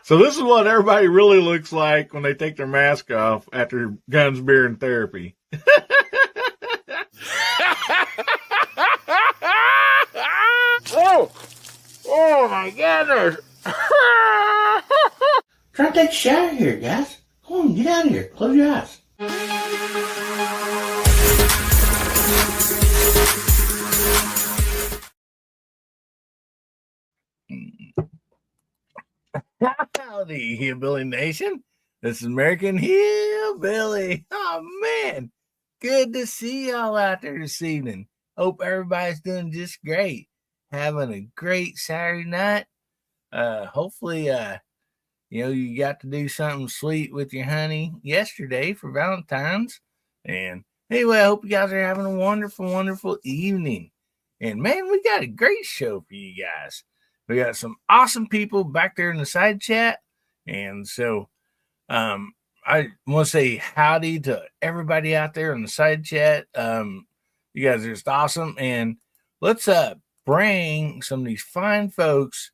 So this is what everybody really looks like when they take their mask off after guns, beer, and therapy. Oh my goodness. Try to take a shower here, guys. Come on, get out of here. Close your eyes. Howdy, Hillbilly Nation. This is American Hillbilly. Oh, man. Good to see y'all out there this evening. Hope everybody's doing just great. Having a great Saturday night. Hopefully, you got to do something sweet with your honey yesterday for Valentine's. And anyway, I hope you guys are having a wonderful, wonderful evening. And man, we got a great show for you guys. We got some awesome people back there in the side chat. And so I want to say howdy to everybody out there in the side chat. You guys are just awesome. And let's bring some of these fine folks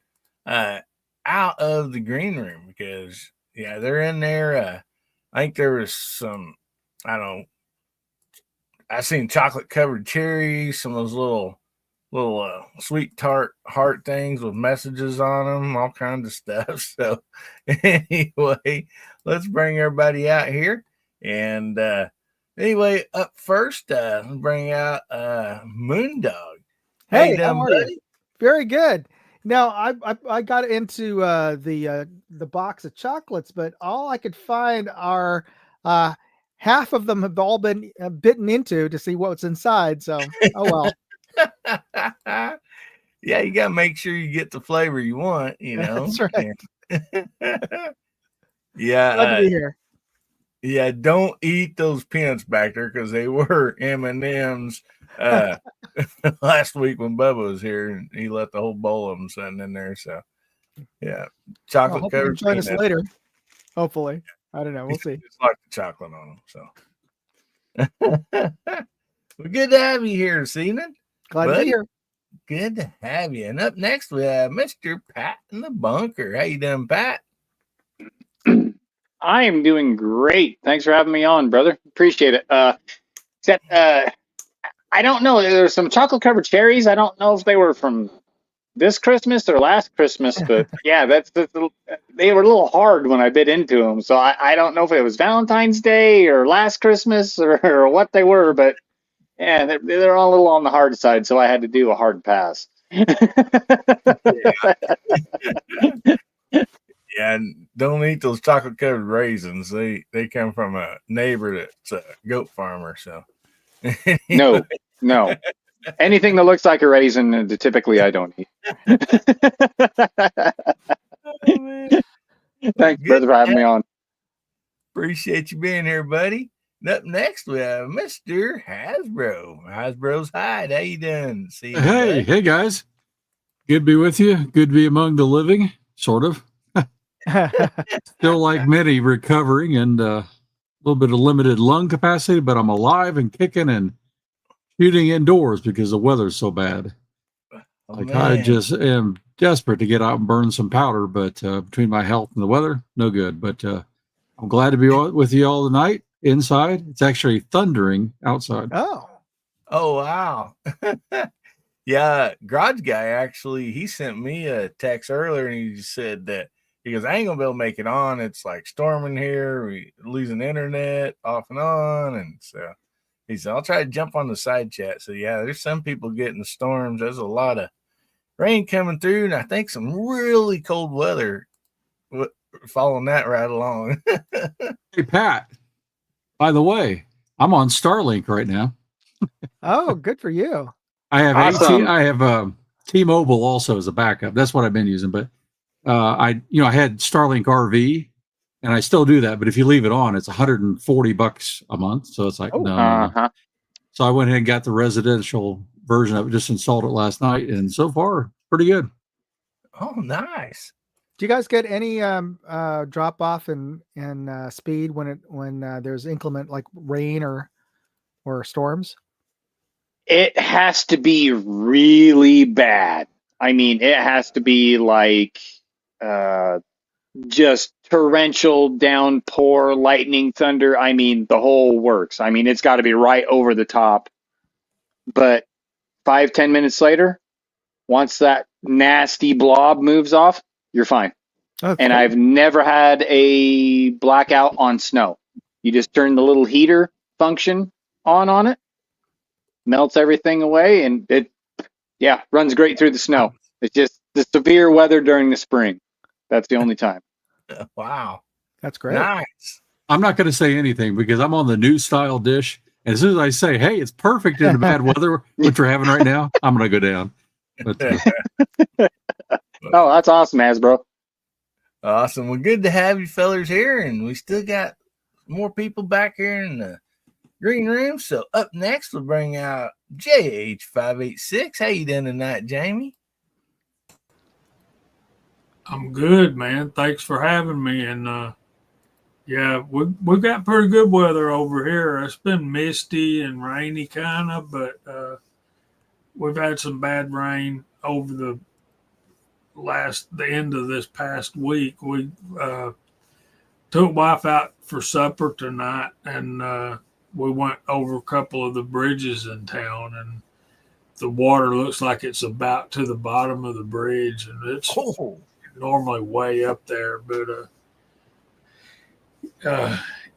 out of the green room because, yeah, they're in there. I think there was some, I seen chocolate covered cherries, some of those little sweet tart heart things with messages on them, all kinds of stuff. So anyway, let's bring everybody out here. And anyway, up first, let's bring out Moondog. Hey, how are you? Very good. Now I got into the box of chocolates, but all I could find are half of them have all been bitten into to see what's inside. So oh well. Yeah, you gotta make sure you get the flavor you want, That's right. Yeah. Glad to be here. Yeah, don't eat those peanuts back there because they were M&Ms last week when Bubba was here and he left the whole bowl of them sitting in there. So yeah, chocolate covered. Join us later. Hopefully, I don't know. We'll see. It's like the chocolate on them. So well, good to have you here this evening. Glad to be here. Good to have you. And up next we have Mr. Pat in the bunker. How you doing, Pat? I am doing great. Thanks for having me on, brother. Appreciate it. I don't know. There's some chocolate covered cherries. I don't know if they were from this Christmas or last Christmas, but yeah, they were a little hard when I bit into them. So I don't know if it was Valentine's Day or last Christmas or what they were, but yeah, they're all a little on the hard side. So I had to do a hard pass. Yeah, and don't eat those chocolate covered raisins. They come from a neighbor that's a goat farmer. So no. Anything that looks like a raisin, typically I don't eat. Thanks, brother, for having me on. Appreciate you being here, buddy. And up next we have Mr. Hasbro. Hasbro's Hide. How you doing? Hey guys. Good to be with you. Good to be among the living, sort of. Still like many recovering and a little bit of limited lung capacity, but I'm alive and kicking and shooting indoors because the weather's so bad. I just am desperate to get out and burn some powder, but between my health and the weather, no good. But I'm glad to be with you all tonight inside. It's actually thundering outside. Oh wow. Yeah, Garage Guy actually, he sent me a text earlier and he said that he goes, I ain't gonna be able to make it on. It's like storming here. We losing internet off and on. And so he said, I'll try to jump on the side chat. So yeah, there's some people getting storms. There's a lot of rain coming through, and I think some really cold weather following that right along. Hey Pat, by the way, I'm on Starlink right now. Oh, good for you. I have awesome. I have T-Mobile also as a backup. That's what I've been using, but I had Starlink RV, and I still do that. But if you leave it on, it's $140 a month. So it's like no. So I went ahead and got the residential version of it. Just installed it last night, and so far pretty good. Oh, nice. Do you guys get any drop off in speed when there's inclement like rain or storms? It has to be really bad. I mean, it has to be like just torrential downpour, lightning, thunder. I mean, the whole works. I mean, it's got to be right over the top. But 5-10 minutes later, once that nasty blob moves off, you're fine. Oh, And cool. I've never had a blackout on snow. You just turn the little heater function on it, melts everything away, and it, runs great through the snow. It's just the severe weather during the spring. That's the only time. Wow. That's great. Nice. I'm not going to say anything because I'm on the new style dish. And as soon as I say, hey, it's perfect in the bad weather, which we're having right now, I'm going to go down. But, Oh, that's awesome, Hasbro. Awesome. Well, good to have you fellers here, and we still got more people back here in the green room. So up next, we'll bring out JH586. How you doing tonight, Jamie? I'm good, man. Thanks for having me. And we've got pretty good weather over here. It's been misty and rainy kind of, but we've had some bad rain over the end of this past week. We took wife out for supper tonight, and we went over a couple of the bridges in town, and the water looks like it's about to the bottom of the bridge, and it's normally way up there. But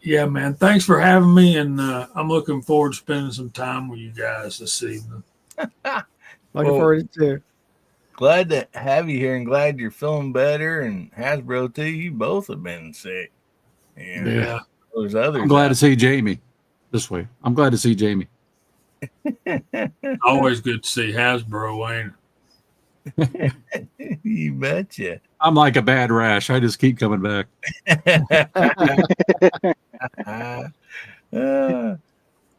yeah, man, thanks for having me, and I'm looking forward to spending some time with you guys this evening. Looking forward to it. Glad to have you here, and glad you're feeling better. And Hasbro too. You both have been sick. And Yeah. There's others. I'm glad to see Jamie this way. I'm glad to see Jamie. Always good to see Hasbro, ain't it? You betcha. I'm like a bad rash. I just keep coming back.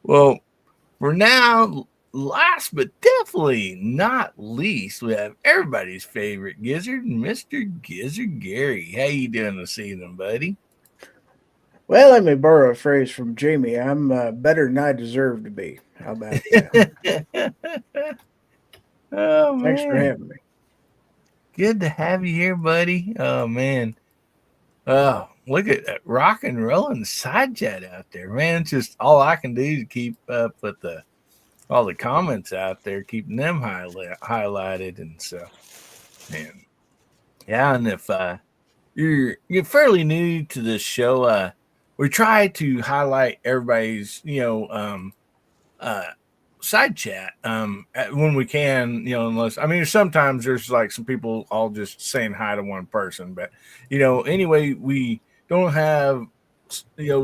Well, for now, last but definitely not least, we have everybody's favorite gizzard, Mr. Gizzard Gary. How you doing this evening, buddy? Well, let me borrow a phrase from Jamie. I'm better than I deserve to be. How about that? Oh, Thanks for man. having me. Good to have you here, buddy. Oh, man. Oh, look at that rock and rolling side chat out there, man. It's just all I can do to keep up with all the comments out there, keeping them highlighted. And so, man. Yeah, and if you're fairly new to this show, we try to highlight everybody's, side chat when we can, unless, I mean, sometimes there's like some people all just saying hi to one person, but anyway, we don't have,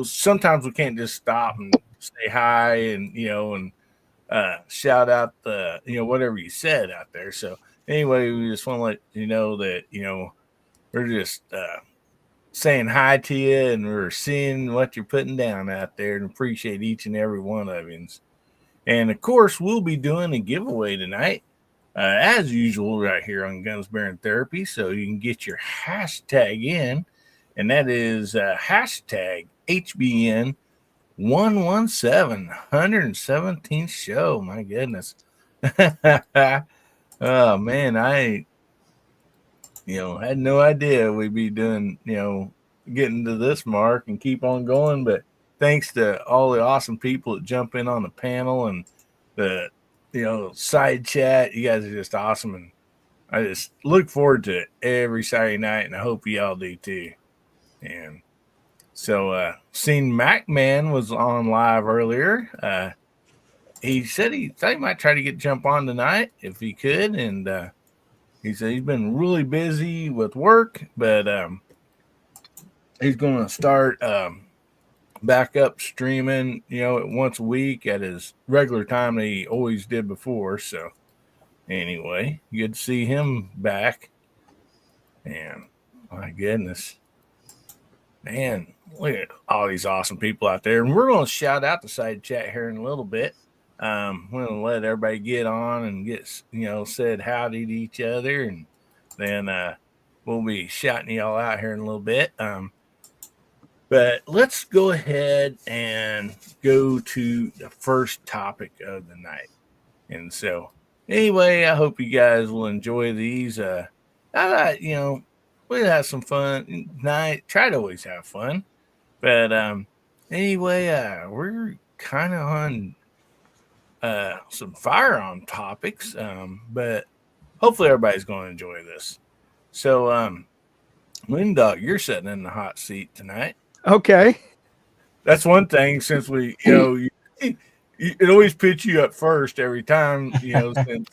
sometimes we can't just stop and say hi and shout out the whatever you said out there. So anyway, we just want to let you know that we're just saying hi to you, and we're seeing what you're putting down out there, and appreciate each and every one of you. And of course, we'll be doing a giveaway tonight, as usual, right here on Guns Bearing Therapy. So you can get your hashtag in, and that is hashtag HBN 117, 117th show. My goodness. Oh man, I had no idea we'd be doing, getting to this mark and keep on going, but thanks to all the awesome people that jump in on the panel and the side chat. You guys are just awesome, and I just look forward to it every Saturday night, and I hope you all do too. And so seen MacMan was on live earlier. He said he thought he might try to jump on tonight if he could, and he said he's been really busy with work, but he's going to start back up streaming, once a week at his regular time that he always did before. So anyway, good to see him back. And my goodness, man, look at all these awesome people out there. And we're going to shout out the side chat here in a little bit. We're going to let everybody get on and get, said howdy to each other. And then we'll be shouting y'all out here in a little bit. But let's go ahead and go to the first topic of the night. And so, anyway, I hope you guys will enjoy these. I thought, we'll have some fun tonight. Try to always have fun. But anyway, we're kind of on some firearm topics, but hopefully everybody's going to enjoy this. So, Moondog, you're sitting in the hot seat tonight. Okay. That's one thing, since we, it always puts you up first every time, since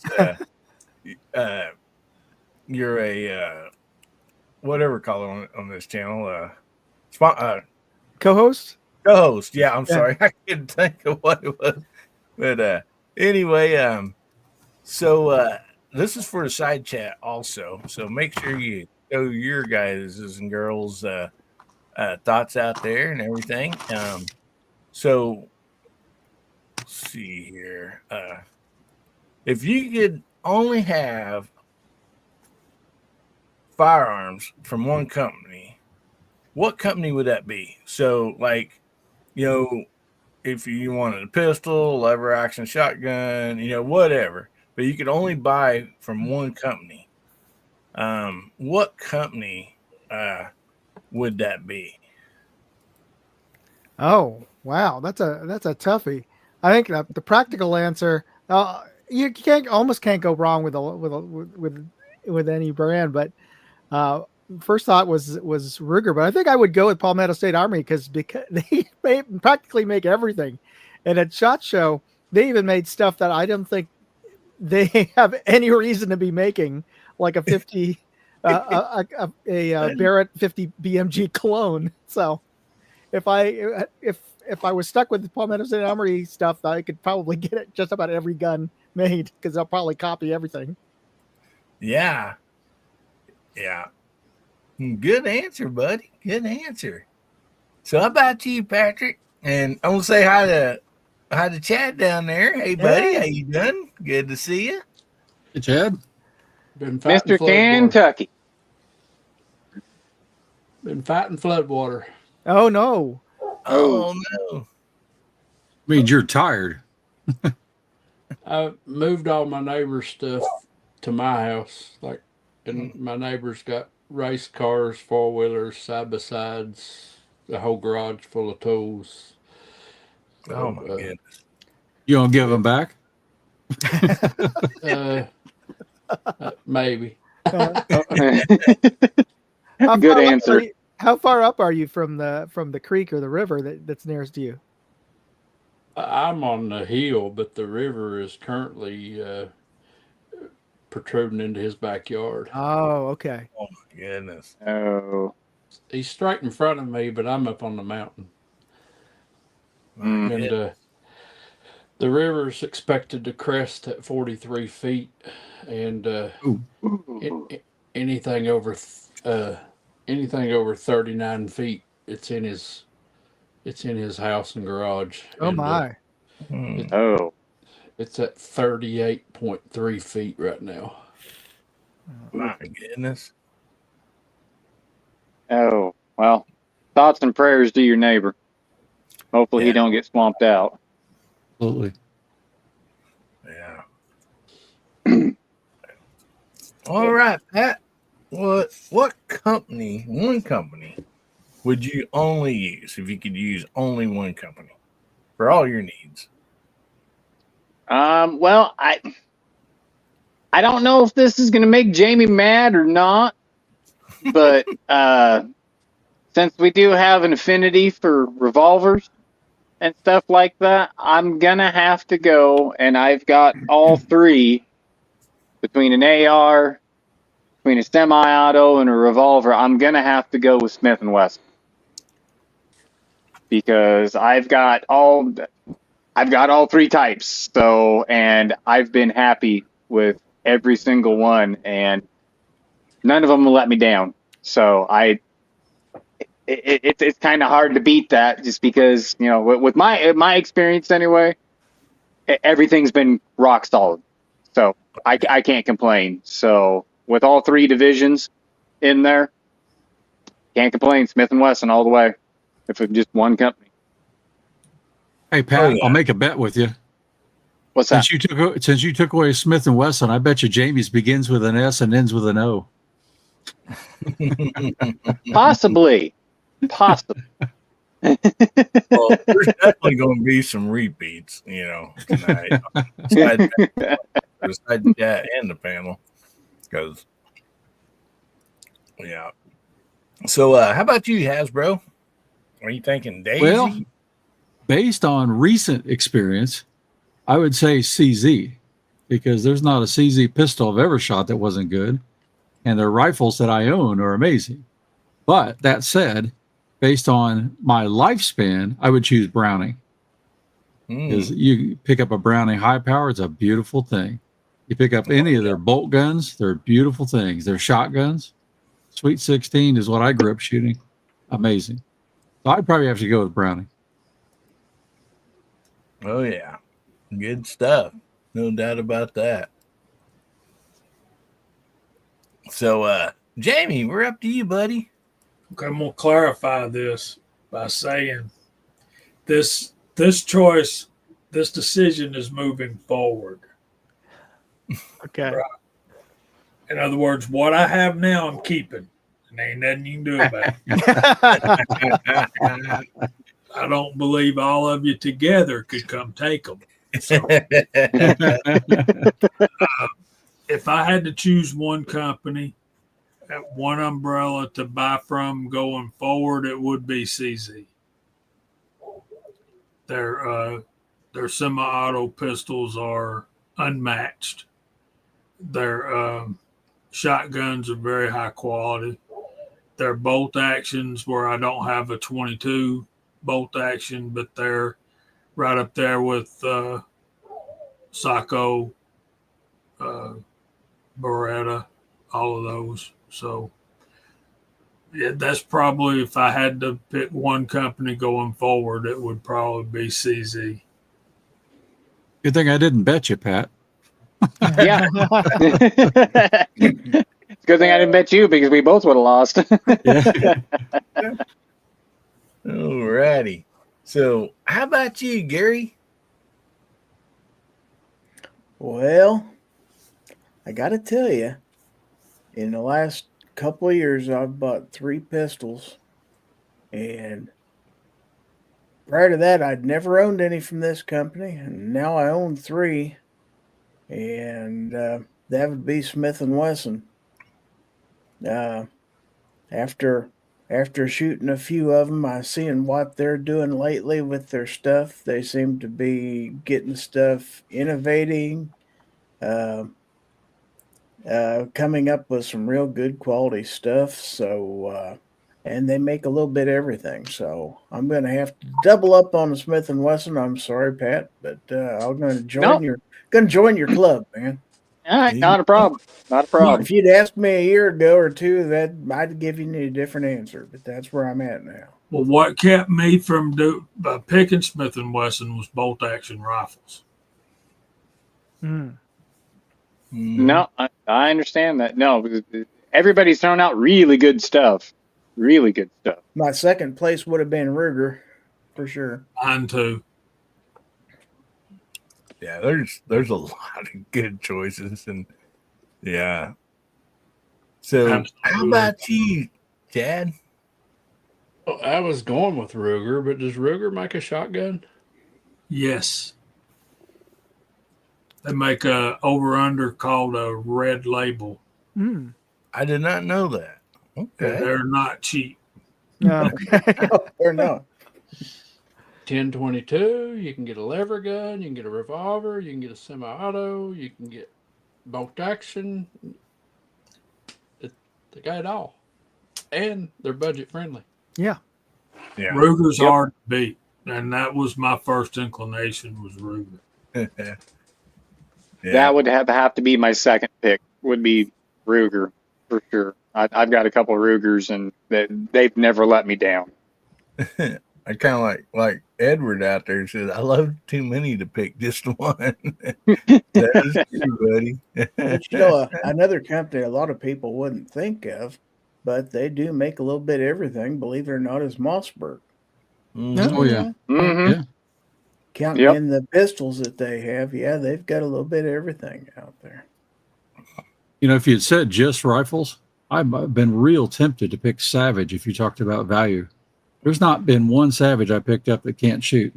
you're a whatever color on this channel, Co-host? co-host. Yeah, I'm sorry, I couldn't think of what it was. But anyway, so this is for the side chat also. So make sure you throw your guys and girls thoughts out there and everything. So let's see here. If you could only have firearms from one company, what company would that be? So, like, if you wanted a pistol, lever action shotgun, whatever, but you could only buy from one company. What company would that be? Oh, wow, that's a toughie. I think the practical answer, you almost can't go wrong with any brand. But first thought was Ruger, but I think I would go with Palmetto State Armory because they practically make everything. And at SHOT Show, they even made stuff that I don't think they have any reason to be making, like a 50 a Barrett 50 BMG clone. So if I was stuck with the Palmetto State Armory stuff, I could probably get it just about every gun made because they'll probably copy everything. Yeah. Good answer, buddy. Good answer. So how about you, Patrick? And I'm gonna say hi to Chad down there. Hey, buddy, how you doing? Good to see you. Hey, Chad. Mr. Kentucky. Been fighting floodwater. Oh no. Oh no. Means you're tired. I moved all my neighbors' stuff to my house. And my neighbors got race cars, 4-wheelers, side-by-sides, the whole garage full of tools. Oh my goodness. You gonna give them back? Maybe. Good answer. How far up are you from the creek or the river that's nearest to you? I'm on the hill, but the river is currently protruding into his backyard. Oh, okay. Oh my goodness. Oh. He's straight in front of me, but I'm up on the mountain. And the river's expected to crest at 43 feet, and anything over 39 feet, it's in his house and garage. Oh my! It's at 38.3 feet right now. My goodness. Oh, well, thoughts and prayers to your neighbor. Hopefully he don't get swamped out. Absolutely. Yeah. All right, Pat. What company, one company, would you only use if you could use only one company for all your needs? Well, I don't know if this is going to make Jamie mad or not, but since we do have an affinity for revolvers and stuff like that, I'm going to have to go, and I've got all three between an AR, between a semi-auto and a revolver. I'm going to have to go with Smith & Wesson because I've got all three types. So, and I've been happy with every single one, and none of them will let me down. So it's kind of hard to beat that, just because, with my experience anyway, everything's been rock solid. So I can't complain. So with all three divisions in there, can't complain. Smith & Wesson all the way. If it's just one company. Hey, Pat, I'll make a bet with you. What's that? Since you took away Smith & Wesson, I bet you Jamie's begins with an S and ends with an O. Possibly. Possibly. Well, there's definitely going to be some repeats, tonight. Besides the chat and the panel. Because, yeah. So, how about you, Hasbro? Are you thinking Daisy? Well, based on recent experience, I would say CZ, because there's not a CZ pistol I've ever shot that wasn't good. And their rifles that I own are amazing. But that said, based on my lifespan, I would choose Browning. Because you pick up a Browning high power, it's a beautiful thing. You pick up any of their bolt guns, they're beautiful things. Their shotguns, Sweet 16 is what I grew up shooting. Amazing. So I'd probably have to go with Browning. Oh, yeah. Good stuff. No doubt about that. So, Jamie, we're up to you, buddy. Okay, I'm going to clarify this by saying this choice, this decision is moving forward. Okay. Right. In other words, what I have now, I'm keeping. And ain't nothing you can do about it. I don't believe all of you together could come take them. So, if I had to choose one company, one umbrella to buy from going forward, it would be CZ. Their semi-auto pistols are unmatched. Their shotguns are very high quality. Their bolt actions, where I don't have a 22 bolt action, but they're right up there with Sacco, Beretta, all of those. So, yeah, that's probably, if I had to pick one company going forward, it would probably be CZ. Good thing I didn't bet you, Pat. Yeah. It's a good thing I didn't bet you, because we both would have lost. Alrighty. So, how about you, Gary? Well, I got to tell you, in the last couple of years, I've bought 3 pistols. And prior to that, I'd never owned any from this company. And now I own 3. And that would be Smith & Wesson. After shooting a few of them, I seen what they're doing lately with their stuff. They seem to be getting stuff innovating, coming up with some real good quality stuff. So, and they make a little bit of everything. So I'm going to have to double up on the Smith & Wesson. I'm sorry, Pat, but I'm going to join your club, man. All right, not a problem. Not a problem. If you'd asked me a year ago or two, that I'd give you a different answer, but that's where I'm at now. Well, what kept me from picking Smith & Wesson was bolt action rifles. No, I understand that. No, everybody's thrown out really good stuff. Really good stuff. My second place would have been Ruger, for sure. Mine too. Yeah, there's a lot of good choices, and yeah. So, Absolutely. How about you, Chad? Well, I was going with Ruger, but does Ruger make a shotgun? Yes. They make a over-under called a Red Label. I did not know that. Okay. They're not cheap. No. Or no. 1022, you can get a lever gun, you can get a revolver, you can get a semi-auto, you can get bolt action. They got it all. And they're budget friendly. Yeah. Ruger's hard to beat. And that was my first inclination, was Ruger. That would have to be my second pick, would be Ruger, for sure. I've got a couple of Rugers, and they've never let me down. I kind of like Edward out there says, I love too many to pick just one. That is true, buddy. But another company a lot of people wouldn't think of, but they do make a little bit of everything, believe it or not, is Mossberg. Oh, yeah. Mm-hmm. Yeah. Counting in the pistols that they have, they've got a little bit of everything out there. If you'd said just rifles, I've been real tempted to pick Savage if you talked about value. There's not been one Savage I picked up that can't shoot.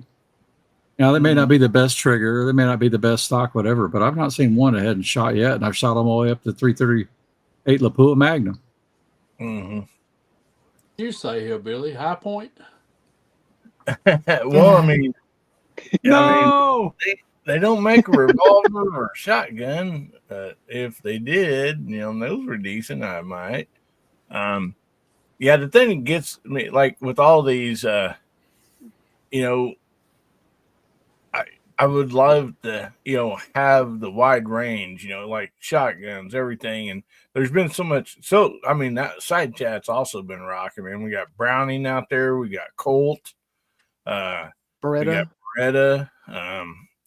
Now, they may not be the best trigger, they may not be the best stock, whatever, but I've not seen one that hadn't shot yet, and I've shot them all the way up to 338 Lapua Magnum. Mm-hmm. You say, Hillbilly, High Point? Well, I mean, No! they don't make a revolver or a shotgun. If they did, those were decent. I might. Yeah, the thing that gets me, like with all these, I would love to, have the wide range, like shotguns, everything. And there's been so much. So, I mean, that side chat's also been rocking, man. We got Browning out there. We got Colt. We got Beretta.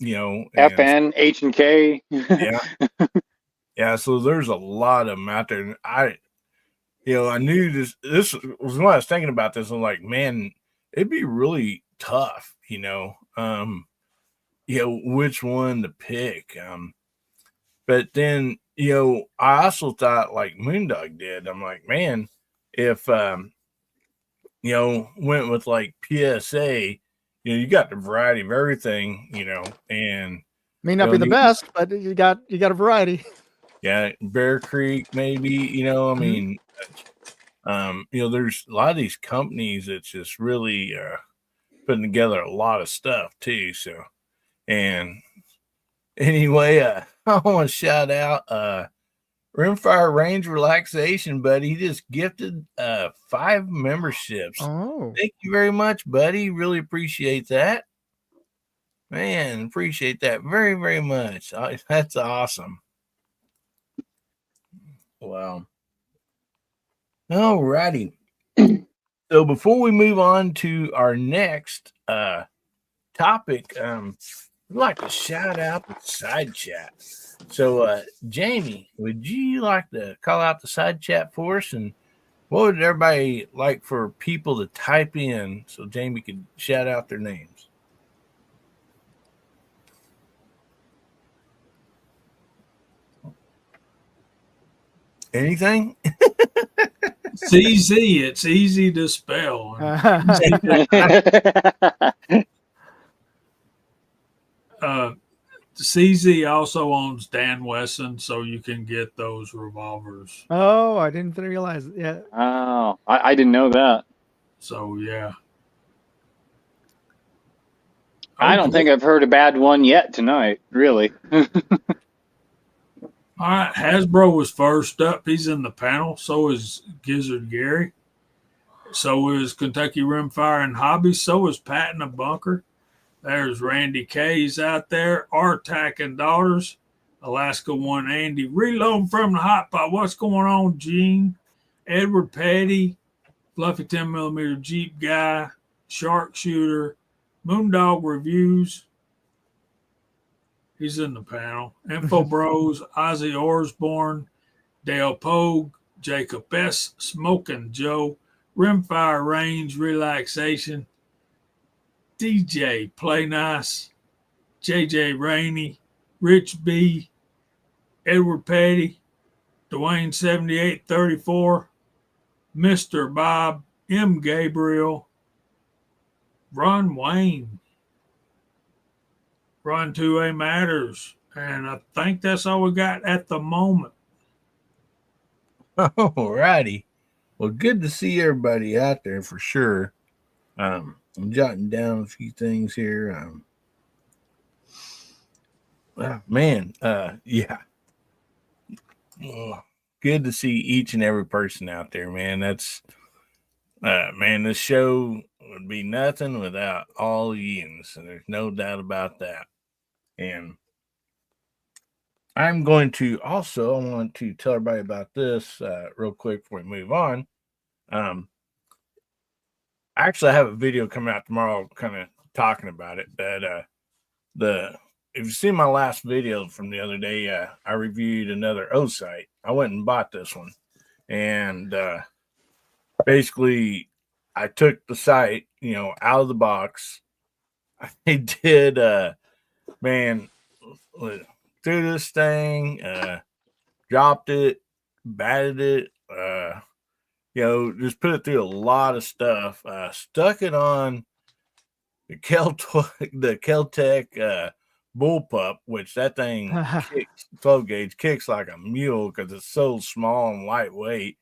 FN, H&K. Yeah. Yeah. So there's a lot of them out there. And I knew this was when I was thinking about this. I'm like, man, it'd be really tough, which one to pick. But then, I also thought like Moondog did. I'm like, man, if, went with like PSA, you got the variety of everything, and may not be the best, but you got a variety. Yeah. Bear Creek, maybe, I mean, there's a lot of these companies that's just really, putting together a lot of stuff too. So, and anyway, I want to shout out Rimfire Range Relaxation, buddy. He just gifted 5 memberships. Oh, thank you very much, buddy. Really appreciate that. Man, appreciate that very, very much. That's awesome. Wow. All righty. So before we move on to our next topic, I'd like to shout out the side chat. So, Jamie, would you like to call out the side chat for us? And what would everybody like for people to type in so Jamie could shout out their names? Anything? CZ, it's easy to spell. CZ also owns Dan Wesson, so you can get those revolvers. Oh, I didn't realize it yet. Oh, I didn't know that. So, yeah. I don't think I've heard a bad one yet tonight, really. All right, Hasbro was first up. He's in the panel. So is Gizzard Gary. So is Kentucky Rimfire and Hobby. So is Pat in the Bunker. There's Randy K. He's out there. Artac and Daughters. Alaska One Andy. Reloading from the hot pot. What's going on, Gene? Edward Petty. Fluffy 10mm Jeep Guy. Sharpshooter. Moondog Reviews. He's in the panel. Info Bros, Ozzy Osbourne, Dale Pogue, Jacob S., Smoking Joe, Rimfire Range Relaxation, DJ Play Nice, JJ Rainey, Rich B., Edward Petty, Dwayne 7834, Mr. Bob, M. Gabriel, Ron Wayne, Run 2A Matters. And I think that's all we got at the moment. All righty. Well, good to see everybody out there for sure. I'm jotting down a few things here. Man, yeah. Good to see each and every person out there, man. That's, man, this show would be nothing without all yins, and there's no doubt about that. And I'm going to also, I want to tell everybody about this real quick before we move on. Actually, I have a video coming out tomorrow kind of talking about it. But if you see my last video from the other day, I reviewed another O site. I went and bought this one. And basically, I took the site, out of the box. I did, man, threw this thing, dropped it, batted it, just put it through a lot of stuff. Stuck it on the Keltec bullpup, which that thing kicks 12 gauge kicks like a mule because it's so small and lightweight.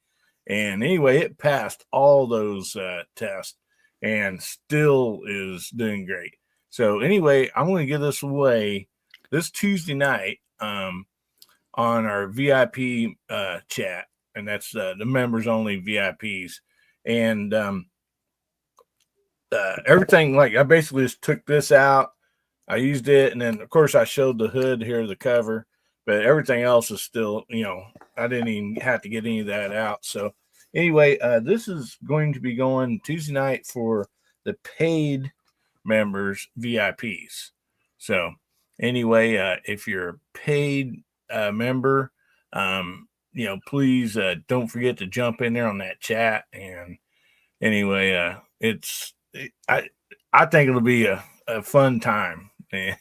And anyway, it passed all those tests and still is doing great. So anyway, I'm going to give this away this Tuesday night on our VIP chat, and that's the members only VIPs. And everything, like, I basically just took this out, I used it, and then of course I showed the hood here, the cover, but everything else is still, I didn't even have to get any of that out. So anyway, this is going to be going Tuesday night for the paid members VIPs. So anyway, if you're a paid member, please don't forget to jump in there on that chat. And anyway, I think it'll be a fun time.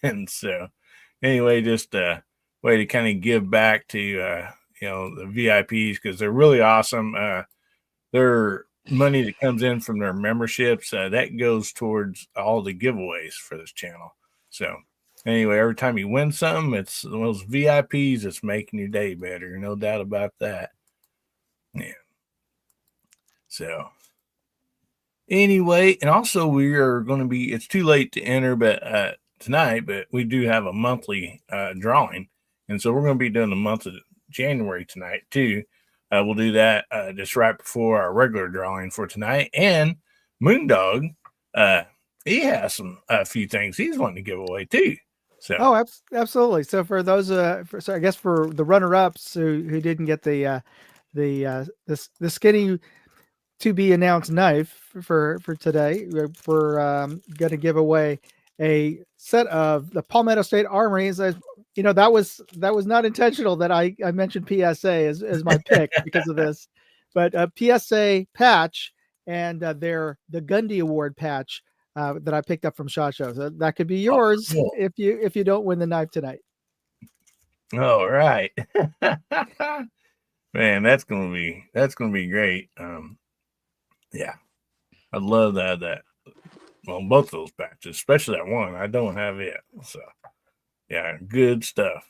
And so anyway, just a way to kind of give back to the VIPs, because they're really awesome. Their money that comes in from their memberships, that goes towards all the giveaways for this channel. So anyway, every time you win something, it's those VIPs that's making your day better. No doubt about that. Yeah. So anyway, and also we are going to be, it's too late to enter but tonight, but we do have a monthly drawing. And so we're going to be doing the month of January tonight too. We'll do that just right before our regular drawing for tonight. And Moondog, he has a few things he's wanting to give away too. So absolutely. So for those, so I guess for the runner-ups who didn't get the skinny to be announced knife for today, we're going to give away a set of the Palmetto State Armory. That was not intentional that I mentioned PSA as my pick because of this, but a PSA patch and the Gundy Award patch that I picked up from SHOT Show. So that could be yours cool. if you don't win the knife tonight. All right. Man, that's gonna be great. Yeah, I'd love that. Well, both of those patches, especially that one. I don't have it. So yeah, good stuff.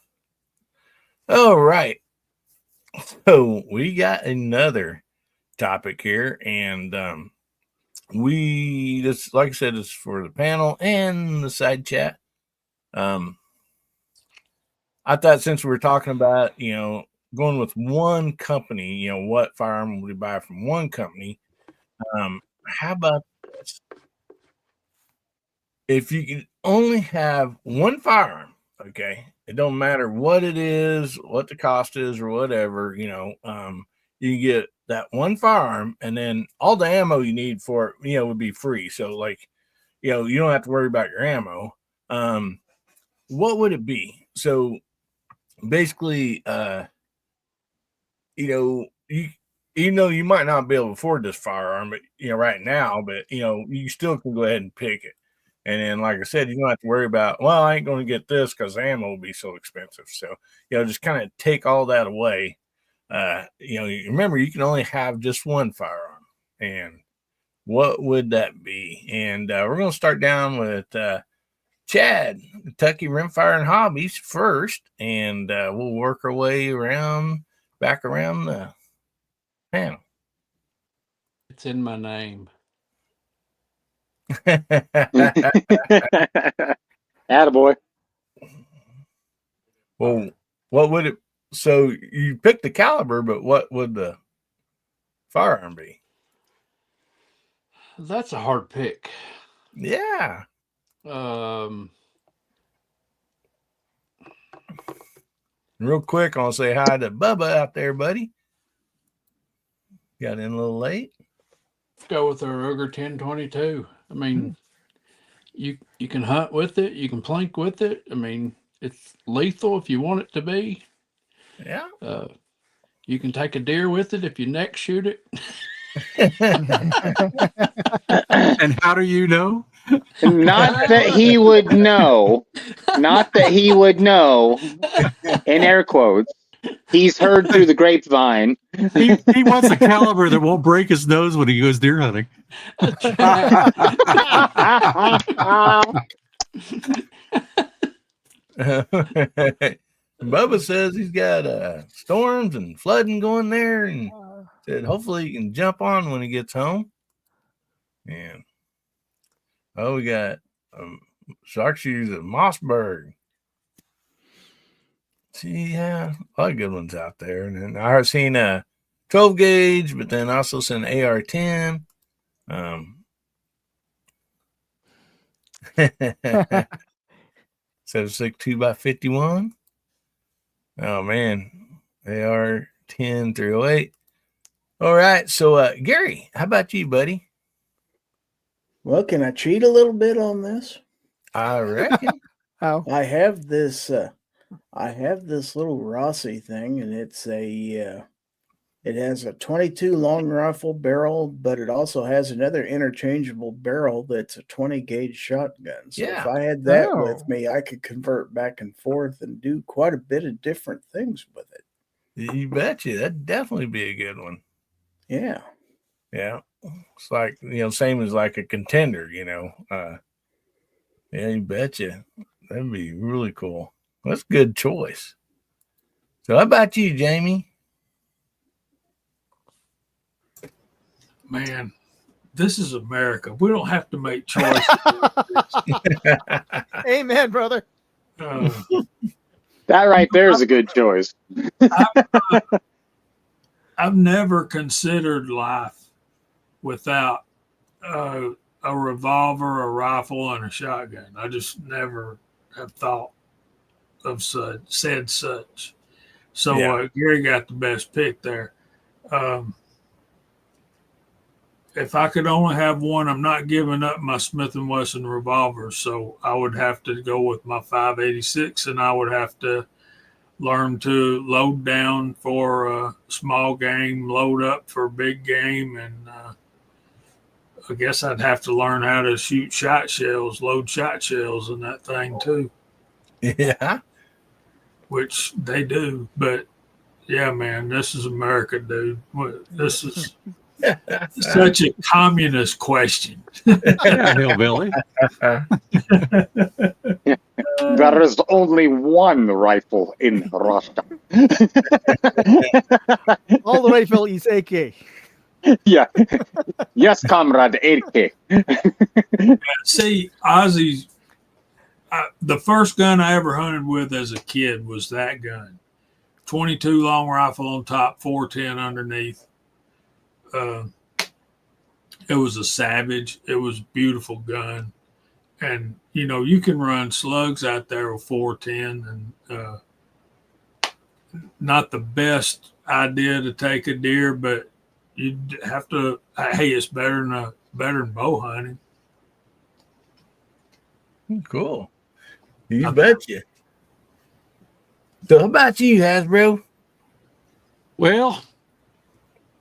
All right. So we got another topic here, and this, like I said, is for the panel and the side chat. I thought, since we were talking about, going with one company, what firearm would we buy from one company? How about this? If you can only have one firearm, okay, it don't matter what it is, what the cost is, or whatever, you can get that one firearm, and then all the ammo you need for it, would be free. So, like, you don't have to worry about your ammo. What would it be? So basically, you might not be able to afford this firearm, but right now, but you still can go ahead and pick it. And then, like I said, you don't have to worry about, well, I ain't going to get this because ammo will be so expensive. So, just kind of take all that away. Remember, you can only have just one firearm. And what would that be? And we're going to start down with Chad, Kentucky Rimfire and Hobbies first. And we'll work our way back around the panel. It's in my name. Attaboy. Well, what would it? So you picked the caliber, but what would the firearm be? That's a hard pick. Yeah. Real quick, I'll say hi to Bubba out there, buddy. Got in a little late. Go with our Ruger 1022. I mean, you can hunt with it, you can plank with it. I mean, it's lethal if you want it to be. Yeah. You can take a deer with it if you neck shoot it. And how do you know? Not that he would know. Not that he would know. In air quotes. He's heard through the grapevine. He wants a caliber that won't break his nose when he goes deer hunting. Bubba says he's got storms and flooding going there, and said hopefully he can jump on when he gets home. And we got shark shoes at Mossberg. See, yeah, a lot of good ones out there. And then I've seen a 12 gauge, but then also seen an AR-10. 7.62 2x51. Oh man, AR-10 308. All right, so Gary, how about you, buddy? Well, can I cheat a little bit on this? I reckon. Oh, I have this little Rossi thing, and it's it has a 22 long rifle barrel, but it also has another interchangeable barrel that's a 20 gauge shotgun. So if I had that with me, I could convert back and forth and do quite a bit of different things with it. You betcha. That'd definitely be a good one. Yeah. Yeah. It's like, same as like a contender, yeah, you betcha. That'd be really cool. That's a good choice. So how about you, Jamie? Man, this is America. We don't have to make choices. amen, brother. That right there is a good choice. I've never considered life without a revolver, a rifle, and a shotgun. I just never have thought of said such. So Gary got the best pick there. If I could only have one, I'm not giving up my Smith & Wesson revolver. So I would have to go with my 5.86, and I would have to learn to load down for small game, load up for big game, and I guess I'd have to learn how to shoot shot shells, load shot shells in that thing too. Yeah. Which they do. But yeah, man, this is America, dude. This is such a communist question. Yeah, hillbilly. There is only one rifle in Russia. All the rifle is AK. Yeah. Yes, comrade, AK. See, Ozzy's, the first gun I ever hunted with as a kid was that gun. 22 long rifle on top, 410 underneath. It was a Savage. It was a beautiful gun. And, you can run slugs out there with 410, and not the best idea to take a deer, but you'd have to, hey, it's better than bow hunting. Cool. You betcha. So how about you, Hasbro? Well,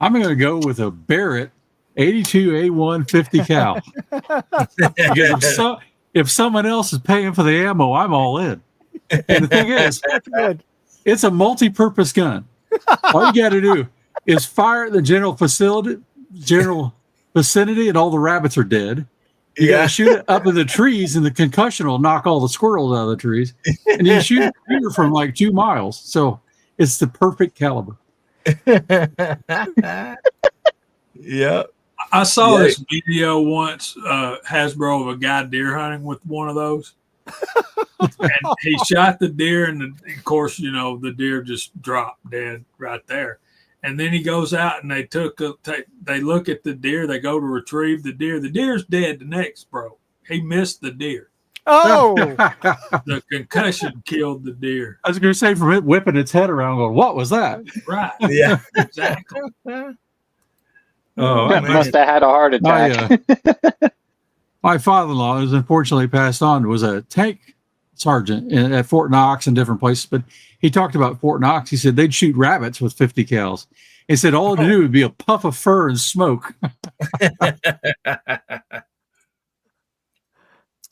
I'm going to go with a Barrett 82A1 50 cal. Because if someone else is paying for the ammo, I'm all in. And the thing is, That's good. it's a multi-purpose gun. All you got to do is fire at the general vicinity, and all the rabbits are dead. You got to shoot it up in the trees, and the concussion will knock all the squirrels out of the trees. And you shoot a deer from like 2 miles. So it's the perfect caliber. Yeah. I saw this video once, Hasbro, of a guy deer hunting with one of those. And he shot the deer, and of course, the deer just dropped dead right there. And then he goes out, and they look at the deer. They go to retrieve the deer. The deer's dead. The neck's broke. He missed the deer. Oh, The concussion killed the deer. I was going to say, from it whipping its head around, going, what was that? Right. Yeah. Exactly. Oh, That must have had a heart attack. My father-in-law, who's unfortunately passed on, was a tank sergeant at Fort Knox and different places. But he talked about Fort Knox. He said they'd shoot rabbits with 50 cals. He said all to do would be a puff of fur and smoke.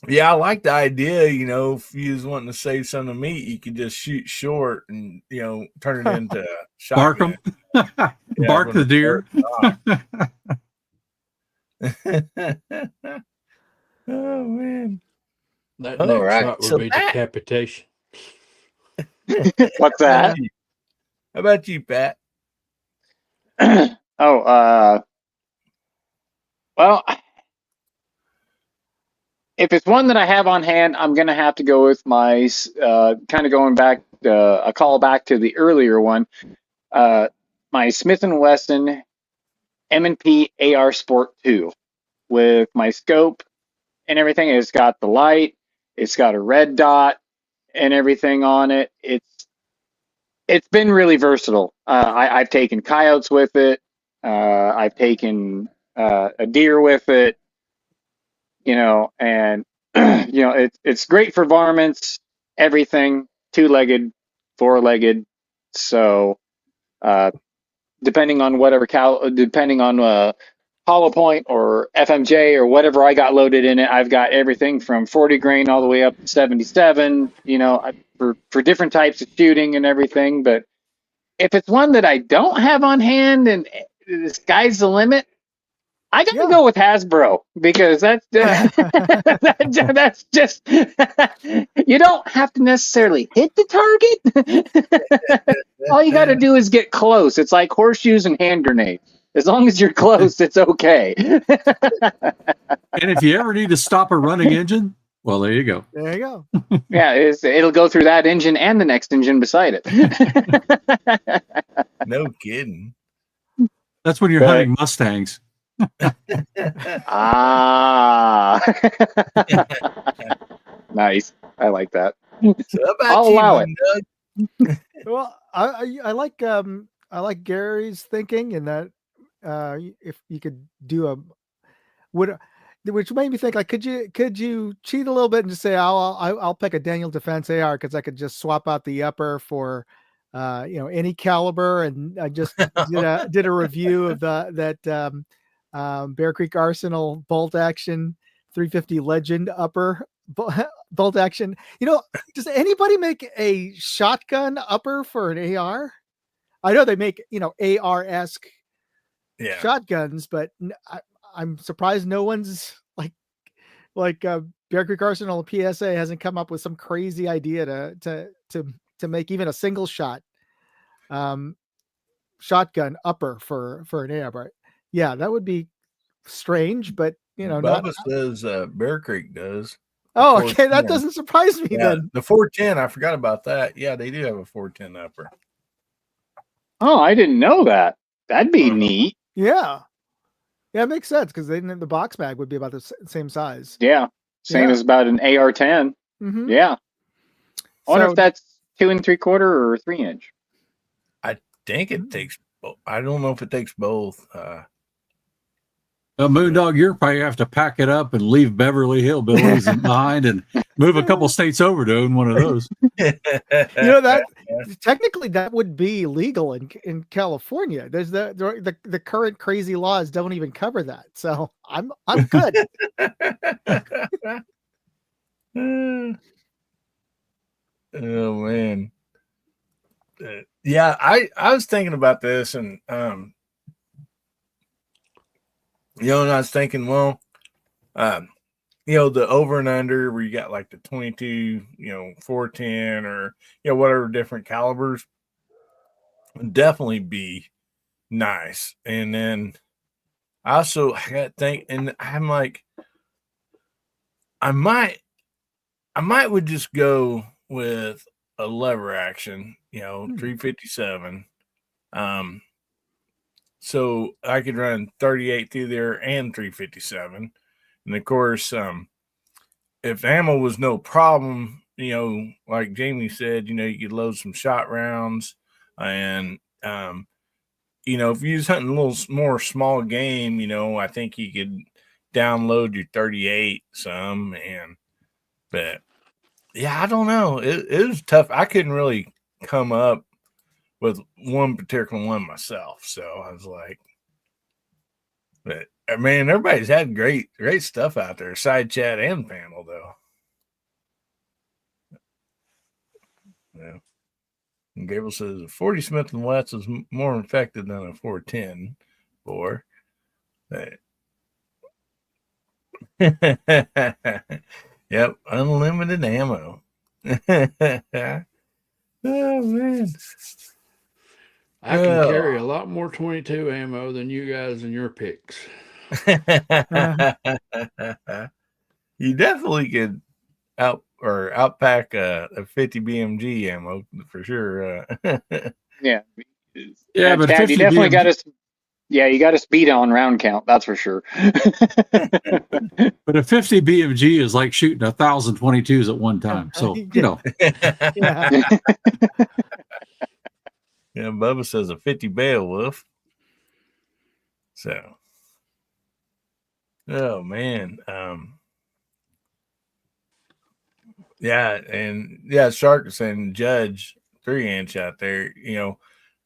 Yeah, I like the idea. You know, if you was wanting to save some of the meat, you could just shoot short and turn it into a Bark shotgun. them. Yeah, Bark from the the deer. Oh man! That All next right, shot would so be Pat, decapitation. What's how about that? you? How about you, Pat? Well, if it's one that I have on hand, I'm gonna have to go with my kind of going back a call back to the earlier one. My Smith and Wesson M&P AR Sport 2 with my scope and everything. It's got the light, it's got a red dot and everything on it. It's been really versatile. I've taken coyotes with it. I've taken a deer with it. And it's great for varmints, everything, two-legged, four-legged. So depending on hollow point or FMJ or whatever I got loaded in it, I've got everything from 40 grain all the way up to 77. For different types of shooting and everything. But if it's one that I don't have on hand and the sky's the limit, I gotta go with Hasbro because that's that's just you don't have to necessarily hit the target. All you got to do is get close. It's like horseshoes and hand grenades. As long as you're close, it's okay. And if you ever need to stop a running engine, well, there you go. There you go. Yeah, it'll go through that engine and the next engine beside it. No kidding. That's when you're hunting Mustangs. Nice. I like that. So how about I'll you, allow it. Doug? Well, I like Gary's thinking in that if you could do which made me think like could you cheat a little bit and just say I'll pick a Daniel Defense AR because I could just swap out the upper for any caliber, and I just did a review of that Bear Creek Arsenal bolt action 350 Legend upper bolt action. Does anybody make a shotgun upper for an AR? I know they make AR-esque shotguns, but I'm surprised no one's like Bear Creek Arsenal PSA hasn't come up with some crazy idea to make even a single shot shotgun upper for an AR. But yeah, that would be strange, but Bubba says Bear Creek does. Oh, okay, that doesn't surprise me then. The 410, I forgot about that. Yeah, they do have a 410 upper. Oh, I didn't know that. That'd be neat. Yeah, it makes sense because the box mag would be about the same size. Yeah, same as about an AR-10. Mm-hmm. Yeah. I wonder if that's 2 3/4 or 3 inch. I think it takes. I don't know if it takes both. Moondog, you're probably have to pack it up and leave Beverly Hillbillies behind and move a couple states over to own one of those. That technically that would be legal in California. There's the current crazy laws don't even cover that, so I'm good. Oh man, yeah. I was thinking about this, and and I was thinking, well, the over and under where you got like the 22, 410 or whatever different calibers would definitely be nice. And then I got to think, and I'm like, I might would just go with a lever action, 357. So I could run 38 through there and 357. And of course, if ammo was no problem, like Jamie said, you could load some shot rounds. And, if you was hunting a little more small game, I think you could download your 38 some. But yeah, I don't know. It was tough. I couldn't really come up with one particular one myself. So I was like, But I mean, everybody's had great stuff out there, side chat and panel though. Yeah. And Gable says a 40 Smith & Wesson is more effective than a 410 bore. But yep, unlimited ammo. Oh man. I can carry a lot more 22 ammo than you guys in your picks. You definitely could outpack a 50 BMG ammo for sure. Yeah. Yeah, but Chad, 50 you definitely BMG, got us. Yeah, you got us beat on round count. That's for sure. but a 50 BMG is like shooting 1,022s at one time. So, you know. Yeah. Yeah, Bubba says a 50 Beowulf. So, oh man, yeah, and yeah, Shark is saying Judge 3-inch out there.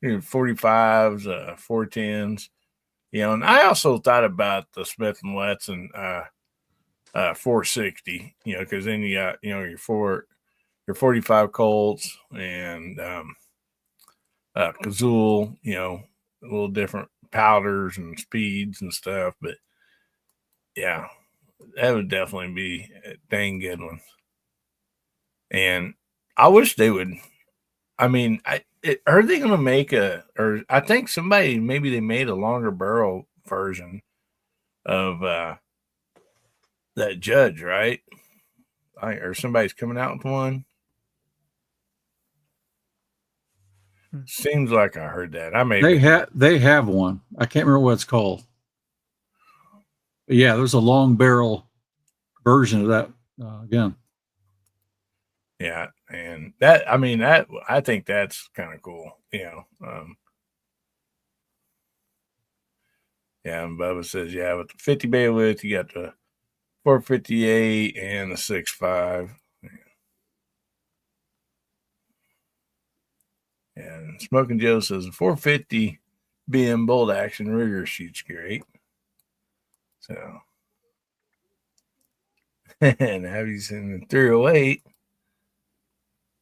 45s, 410s. And I also thought about the Smith & Wesson 460. Because then you got your 45 Colts and Kazoo. A little different powders and speeds and stuff, but yeah, that would definitely be a dang good one. And I wish they would. I mean, are they going to make or I think maybe they made a longer barrel version of that Judge, right? Or somebody's coming out with one. Seems like I heard that. They have one. I can't remember what it's called. But yeah, there's a long barrel version of that gun. Yeah, and I think that's kind of cool. Yeah, and Bubba says, yeah, with the 50 Beowulf, you got the 458 and the 6.5. And Smoking Joe says the 450 BM bolt action rigger shoots great. So, and Abby's in the 308.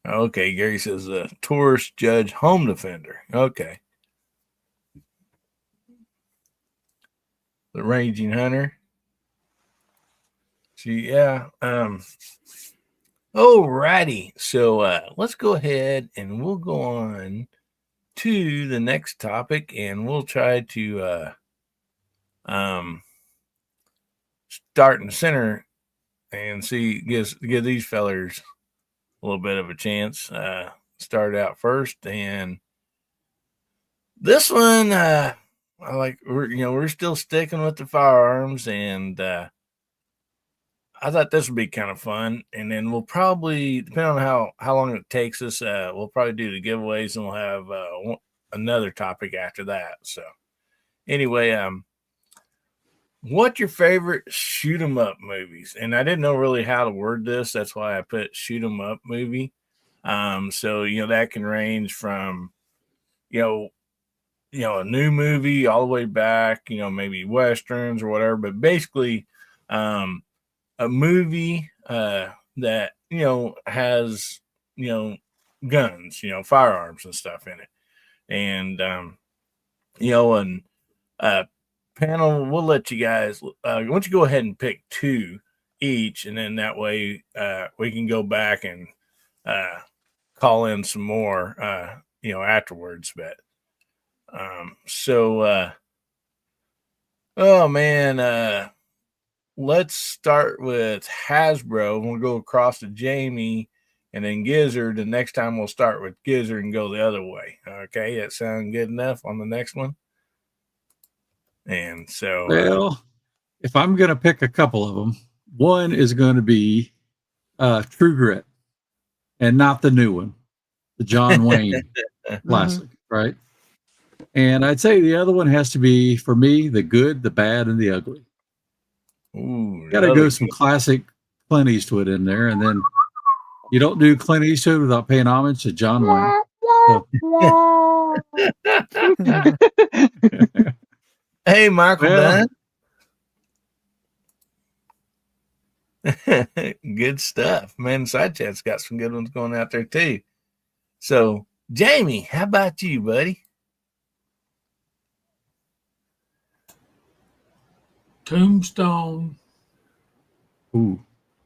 Okay, Gary says the Tourist Judge Home Defender. Okay. The Raging Hunter. See, yeah. Alrighty. So let's go ahead and we'll go on to the next topic, and we'll try to start in the center and give these fellers a little bit of a chance. Start out first, and this one we're still sticking with the firearms, and I thought this would be kind of fun. And then we'll probably, depending on how long it takes us, we'll probably do the giveaways, and we'll have another topic after that. So anyway, what's your favorite shoot 'em up movies? And I didn't know really how to word this. That's why I put shoot 'em up movie. So that can range from a new movie all the way back, maybe westerns or whatever. But basically, a movie that has guns, firearms and stuff in it, and panel, we'll let you guys. Why don't you go ahead and pick two each, and then that way we can go back and call in some more, afterwards. But oh man, let's start with Hasbro. We'll go across to Jamie and then Gizzard. The next time we'll start with Gizzard and go the other way. Okay, that sound good enough on the next one? And so, well, if I'm going to pick a couple of them, one is going to be True Grit, and not the new one, the John Wayne classic, right? And I'd say the other one has to be, for me, The Good, the Bad, and the Ugly. Ooh, got to go some classic Clint Eastwood in there, and then you don't do Clint Eastwood without paying homage to John Wayne. So. Hey, Michael Dunn. Good stuff. Man, Side Chat's got some good ones going out there too. So, Jamie, how about you, buddy? Tombstone Ooh,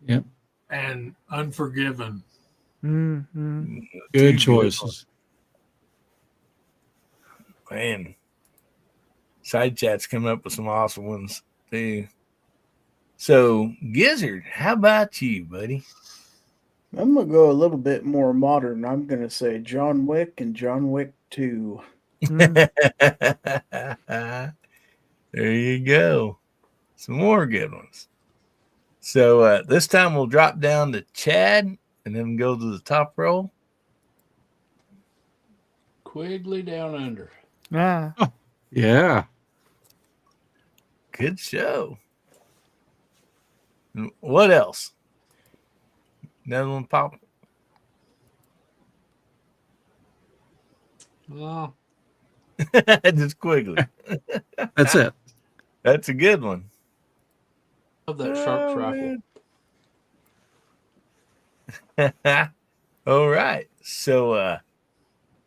yep. and Unforgiven. Mm-hmm. Good choices. Man, Side Chat's coming up with some awesome ones too. So, Gizzard, how about you, buddy? I'm gonna go a little bit more modern. I'm gonna say John Wick and John Wick 2. There you go. Some more good ones. So this time we'll drop down to Chad and then go to the top roll. Quigley Down Under. Yeah. Yeah. Good show. What else? Another one pop. Oh, Just quickly. That's it. That's a good one. love that shark's rifle. All right. So The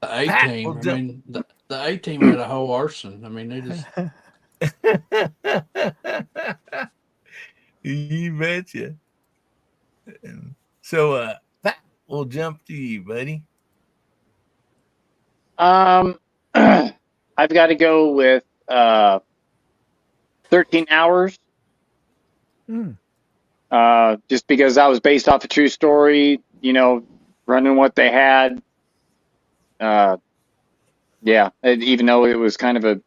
A Pat, team. we'll I jump- mean, the A team had a whole arson. I mean, they just. You betcha. So Pat, we'll jump to you, buddy. I've got to go with 13 Hours. Mm. Just because that was based off a true story, running what they had. Yeah, even though it was kind of a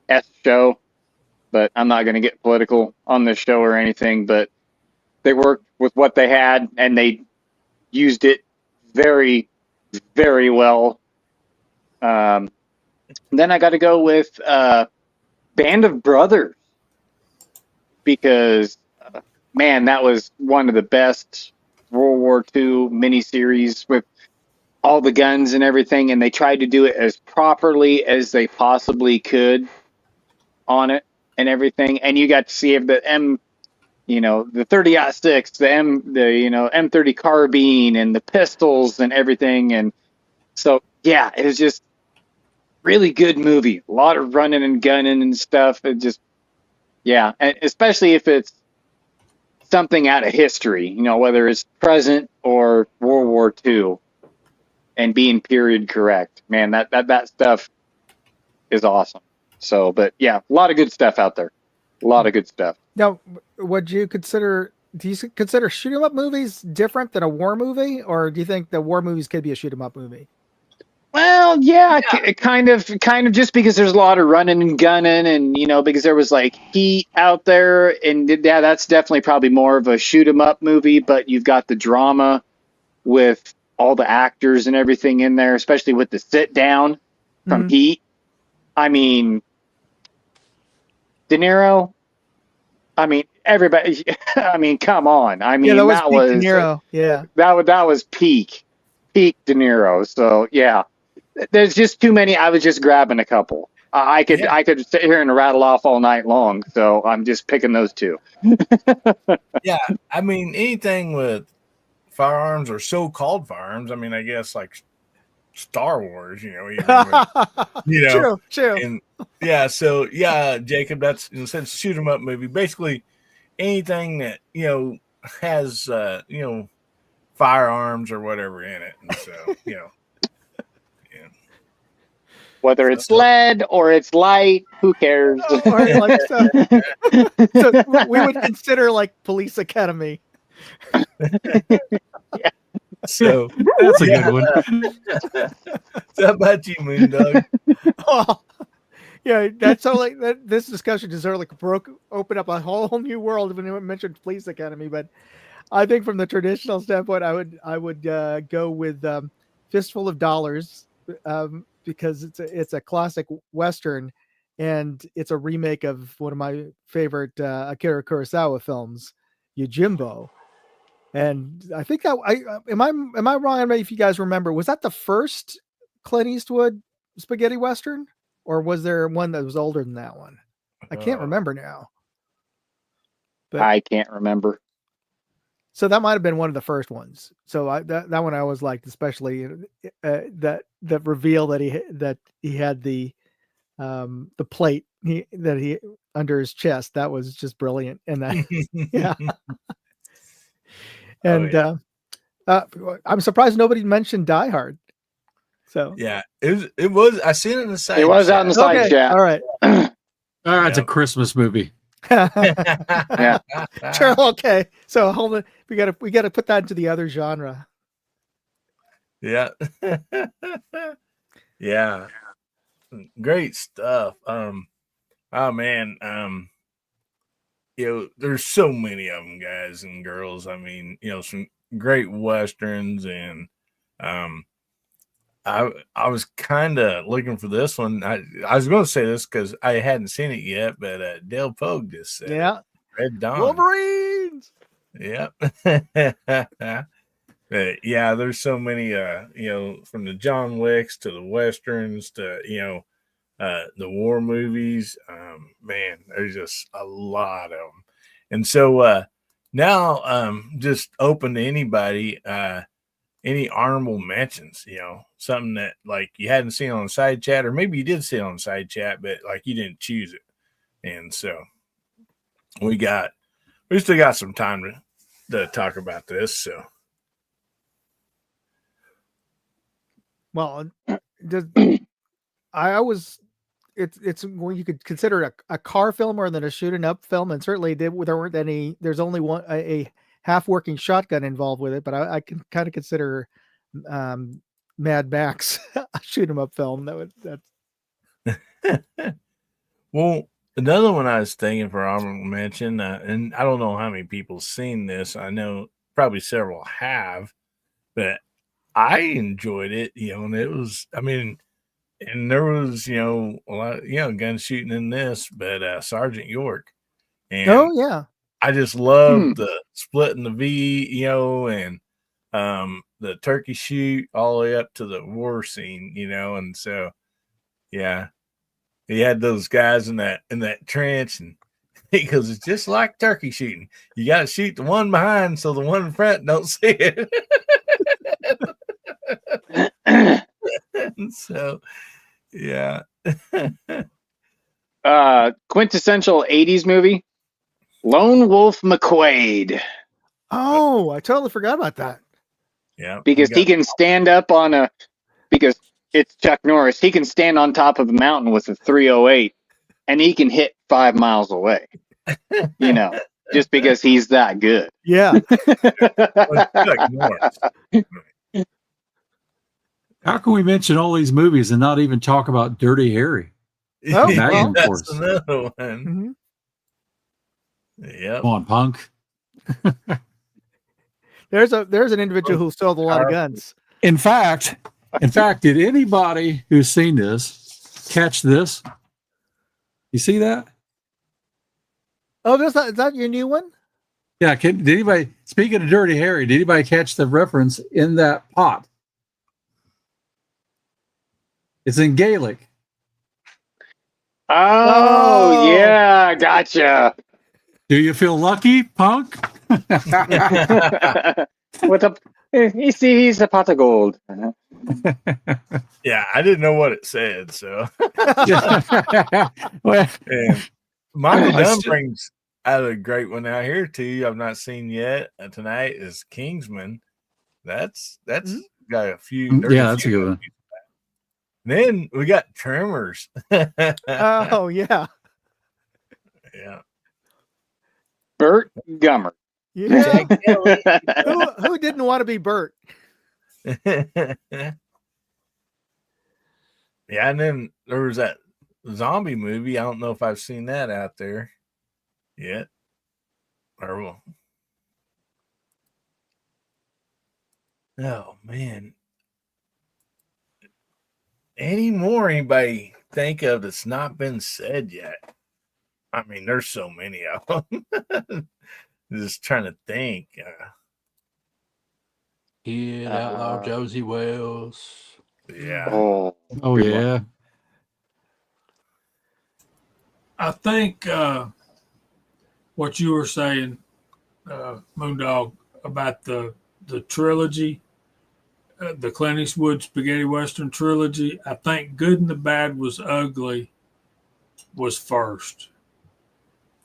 S show, but I'm not going to get political on this show or anything, but they worked with what they had and they used it very, very well. Then I got to go with Band of Brothers because, man, that was one of the best World War II miniseries with all the guns and everything, and they tried to do it as properly as they possibly could on it and everything. And you got to see if the the 30-06, the M30 carbine and the pistols and everything. And so, yeah, it was just really good movie. A lot of running and gunning and stuff. It just, yeah, and especially if it's something out of history, whether it's present or World War II. And being period correct, man, that stuff is awesome. So, but yeah, a lot of good stuff out there. A lot of good stuff. Now, do you consider shoot 'em up movies different than a war movie, or do you think the war movies could be a shoot 'em up movie? Well, yeah, kind of just because there's a lot of running and gunning and, because there was like heat out there and yeah, that's definitely probably more of a shoot 'em up movie, but you've got the drama with all the actors and everything in there, especially with the sit down from Heat. I mean, De Niro. I mean, everybody. I mean, come on. I mean, that was De Niro. Yeah, that was peak De Niro. So yeah, there's just too many. I was just grabbing a couple. I could sit here and rattle off all night long. So I'm just picking those two. Yeah, I mean, anything with firearms or so-called firearms. I mean, I guess like Star Wars, even with, true. And yeah, so yeah, Jacob, that's since shoot 'em up movie, basically anything that has firearms or whatever in it, and so yeah. Whether it's lead or it's light, who cares? So we would consider like Police Academy. Yeah. So that's a good one. So how about you, Moondog? Well, yeah, that's so like this discussion just sort of open up a whole new world when you mentioned Police Academy. But I think from the traditional standpoint, I would go with Fistful of Dollars because it's a classic Western, and it's a remake of one of my favorite Akira Kurosawa films, Yojimbo. And I think that am I wrong? I don't know if you guys remember, was that the first Clint Eastwood spaghetti Western, or was there one that was older than that one? I can't remember now. But I can't remember. So that might have been one of the first ones. So that one I always liked, especially that reveal that he had the plate that he under his chest. That was just brilliant. And that, yeah. And I'm surprised nobody mentioned Die Hard. So yeah, it was. I seen it in the side. It was chat. out in the side chat. All right. It's a Christmas movie. Yeah. Sure. Okay. So hold on. We gotta put that into the other genre. Yeah. Yeah. Great stuff. Oh man. There's so many of them, guys and girls. I mean, some great westerns, and I was kind of looking for this one. I was going to say this because I hadn't seen it yet, but Dale Pogue just said, Yeah, Red Dawn, Wolverines. Yep. But yeah, there's so many. From the John Wicks to the westerns to the war movies. Man, there's just a lot of them, and so now just open to anybody. Any honorable mentions, something that like you hadn't seen on side chat, or maybe you did see it on side chat, but like you didn't choose it. And so we still got some time to talk about this. So, Well, it's when you could consider a car film more than a shooting up film, and certainly there weren't any. There's only one a half working shotgun involved with it, but I can kind of consider Mad Max a shoot 'em up film. Well, another one I was thinking for honorable mention, and I don't know how many people seen this. I know probably several have, but I enjoyed it. And it was, I mean, and there was, a lot, gun shooting in this, but Sergeant York, and Oh yeah, I just loved the splitting the V, and the turkey shoot all the way up to the war scene, and so yeah, he had those guys in that trench, and he goes, it's just like turkey shooting. You got to shoot the one behind so the one in front don't see it. And so, yeah. Quintessential 80s movie, Lone Wolf McQuade. Oh, I totally forgot about that. Yeah. Because he can stand up because it's Chuck Norris, he can stand on top of a mountain with a 308 and he can hit 5 miles away. Just because he's that good. Yeah. Chuck Norris. How can we mention all these movies and not even talk about Dirty Harry? Oh, Magnum that's Force. another one. Mm-hmm. Yep. Come on, punk. There's an individual who sold a lot of guns. In fact, did anybody who's seen this catch this? You see that? Oh, is that your new one? Yeah. Did anybody, speaking of Dirty Harry, did anybody catch the reference in that pot? It's in Gaelic. Oh, yeah, gotcha. Do you feel lucky, punk? He's a pot of gold. Yeah, I didn't know what it said, so. Well, And Michael Dunn brings out a great one out here too. I've not seen yet. Tonight is Kingsman. That's got a few. that's a good one. Then we got Tremors. Oh yeah. Yeah. Burt Gummer. Yeah. Who didn't want to be Burt? Yeah, and then there was that zombie movie. I don't know if I've seen that out there yet. Or well. Oh man. Anybody think of that's not been said yet? I mean, there's so many of them. Just trying to think. Outlaw Josie Wells. Yeah. Oh yeah. I think what you were saying, Moondog, about the trilogy, the Clint Eastwood spaghetti western trilogy. I think Good and the Bad Was Ugly was first.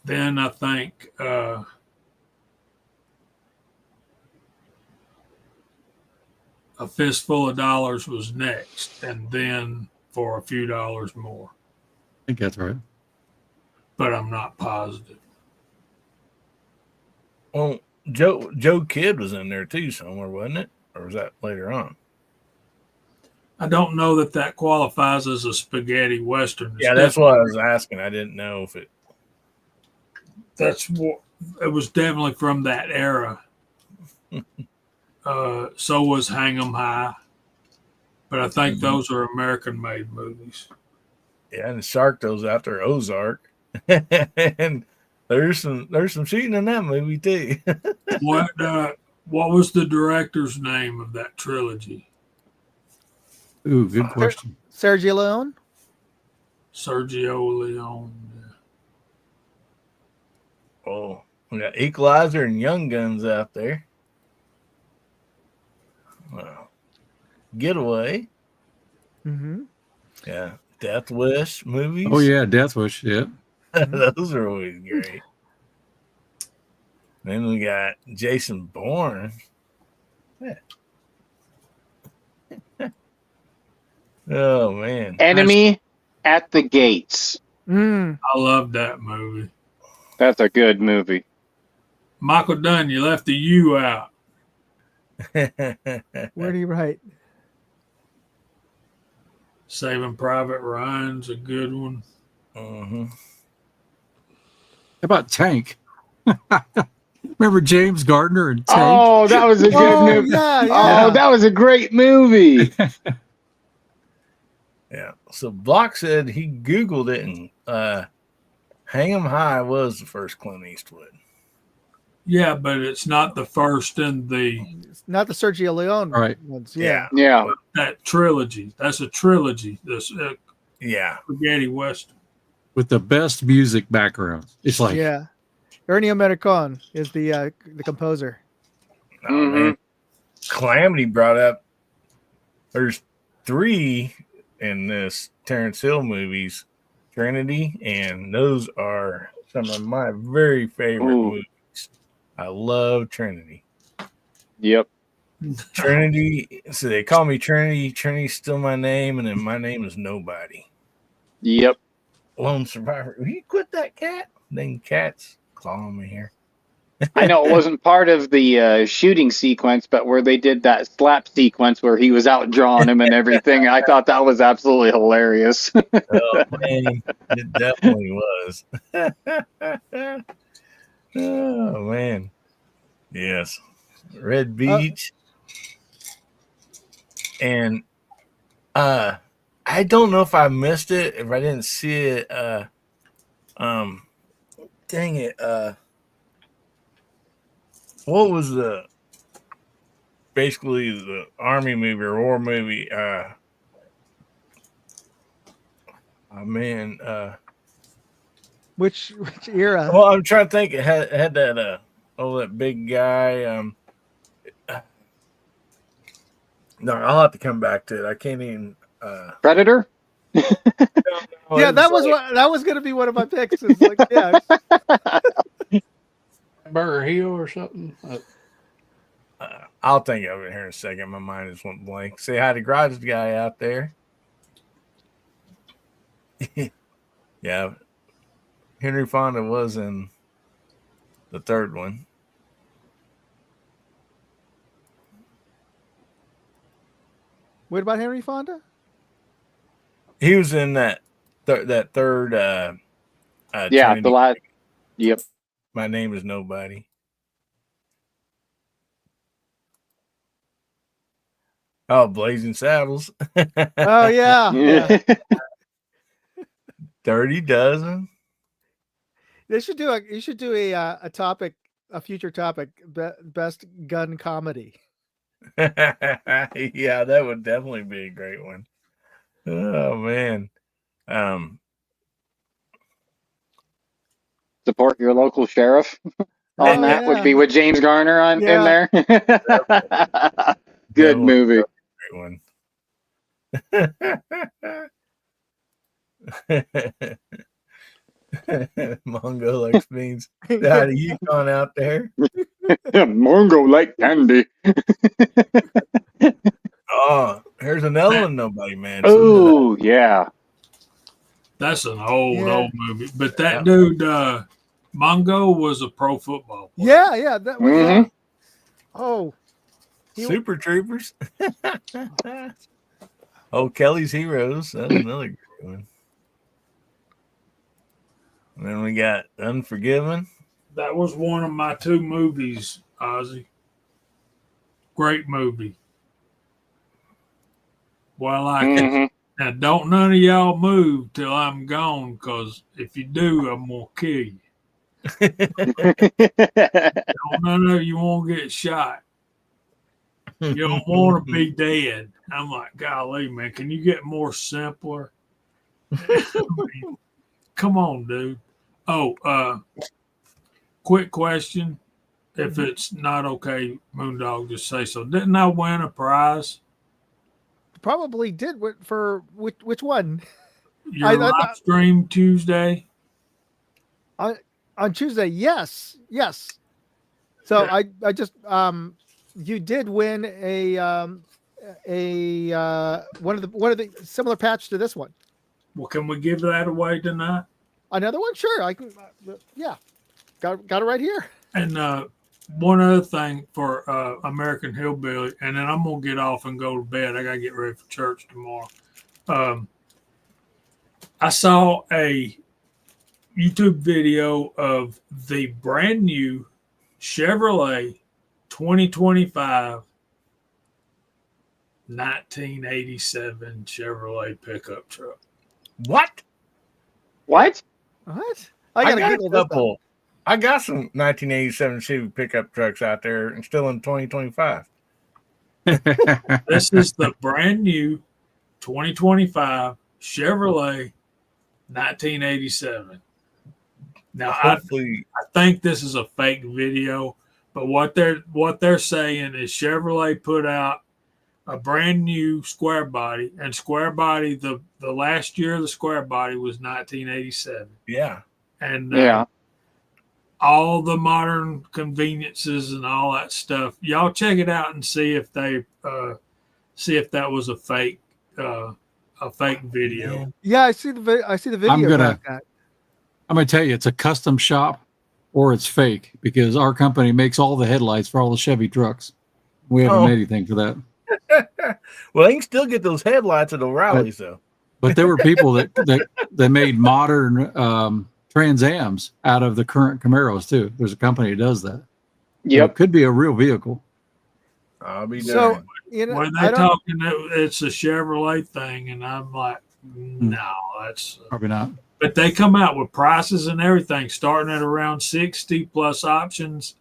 Then I think A Fistful of Dollars was next, and then For a Few Dollars More. I think that's right. But I'm not positive. Well, Joe Kidd was in there too somewhere, wasn't it? Or was that later on? I don't know that qualifies as a spaghetti western. Yeah, that's what I was asking. I didn't know if it. That's what it was, definitely from that era. So was Hang 'em High, but I think those are American-made movies. Yeah, and Sharkto's after Ozark, and there's some shooting in that movie too. What was the director's name of that trilogy? Ooh, good question. Sergio Leone. Sergio Leone. Oh, we got Equalizer and Young Guns out there. Wow. Getaway. Mm-hmm. Yeah. Death Wish movies. Oh yeah, Death Wish. Yeah. Those are always great. Then we got Jason Bourne. Yeah. Oh man. Enemy at the Gates. Mm. I love that movie. That's a good movie. Michael Dunn, you left the U out. Where do you write? Saving Private Ryan's a good one. Mm-hmm. How about Tank? Remember James Gardner and Tank? Oh, that was a good movie. Yeah. Oh, that was a great movie. Yeah. So Block said he Googled it and Hang 'em High was the first Clint Eastwood. Yeah, but it's not the first in It's not the Sergio Leone Right. ones. Yeah. that trilogy. That's a trilogy. This Yeah. spaghetti western. With the best music background. It's like Yeah. Ennio Morricone is the composer. Oh man. Calamity brought up there's 3 in this Terrence Hill movies, Trinity, and those are some of my very favorite movies. I love Trinity. Yep. Trinity. So they call me Trinity. Trinity's still my name, and then my name is Nobody. Yep. Lone Survivor. Will you quit that cat? Dang cat's clawing me here. I know it wasn't part of the shooting sequence, but where they did that slap sequence where he was out drawing him and everything, I thought that was absolutely hilarious. Oh man, it definitely was. Oh man, yes, Red Beach, and I don't know if I missed it, if I didn't see it. Dang it, what was basically the army movie or war movie? Oh man, Which era? well, I'm trying to think. It had that that big guy. No, I'll have to come back to it. I can't even. Predator? Yeah, that was going to be one of my picks. It's like, yeah. Burger Hill or something. I'll think of it here in a second. My mind just went blank. Say hi to Garage Guy out there. Yeah, Henry Fonda was in the third one. What about Henry Fonda? He was in that third. Yeah, Trinity. the last. Yep. My Name Is Nobody. Oh, Blazing Saddles. Oh yeah. 30 Dozen. You should do a topic, a future topic, best gun comedy. Yeah, that would definitely be a great one. Oh man. Support your local sheriff. on that would be with James Garner in there. Good movie. Great one. Mongo likes beans. Out of Yukon out there. Mongo like candy. Oh, here's another one nobody mentioned. Oh, yeah. That's an old movie. But that dude, Mongo, was a pro football player. Yeah. That was. Super Troopers. Oh, Kelly's Heroes. That's another great one. And then we got Unforgiven. That was one of my 2 movies, Ozzy. Great movie. Well, I like it. Now, don't none of y'all move till I'm gone, because if you do, I'm going to kill you. Don't none of you want to get shot. You don't want to be dead. I'm like, golly, man, can you get more simpler? Come on, dude. Oh, quick question. If it's not okay, Moondog, just say so. Didn't I win a prize? Probably did. For which one? Your live stream Tuesday? On Tuesday, yes. So I just you did win a one of the similar patch to this one. Well, can we give that away tonight? Another one? Sure. I can. Yeah. Got it right here. And one other thing for American Hillbilly, and then I'm going to get off and go to bed. I got to get ready for church tomorrow. I saw a YouTube video of the brand new Chevrolet 2025 1987 Chevrolet pickup truck. What? I I gotta got Google a couple. I got some 1987 Chevy pickup trucks out there and still in 2025. This is the brand new 2025 Chevrolet 1987. Now, I think this is a fake video, but what they're saying is Chevrolet put out a brand new square body, and square body, the last year of the square body was 1987. Yeah. And all the modern conveniences and all that stuff. Y'all check it out and see if that was a fake video. Yeah, I see the video. I'm gonna tell you, it's a custom shop or it's fake, because our company makes all the headlights for all the Chevy trucks. We haven't made anything for that. Well, you can still get those headlights at O'Reilly's, though. But there were people that made modern Trans Ams out of the current Camaros too. There's a company that does that. Yep, so it could be a real vehicle. I'll be so done. When they're talking, it's a Chevrolet thing, and I'm like, no, that's probably not. But they come out with prices and everything, starting at around 60 plus options,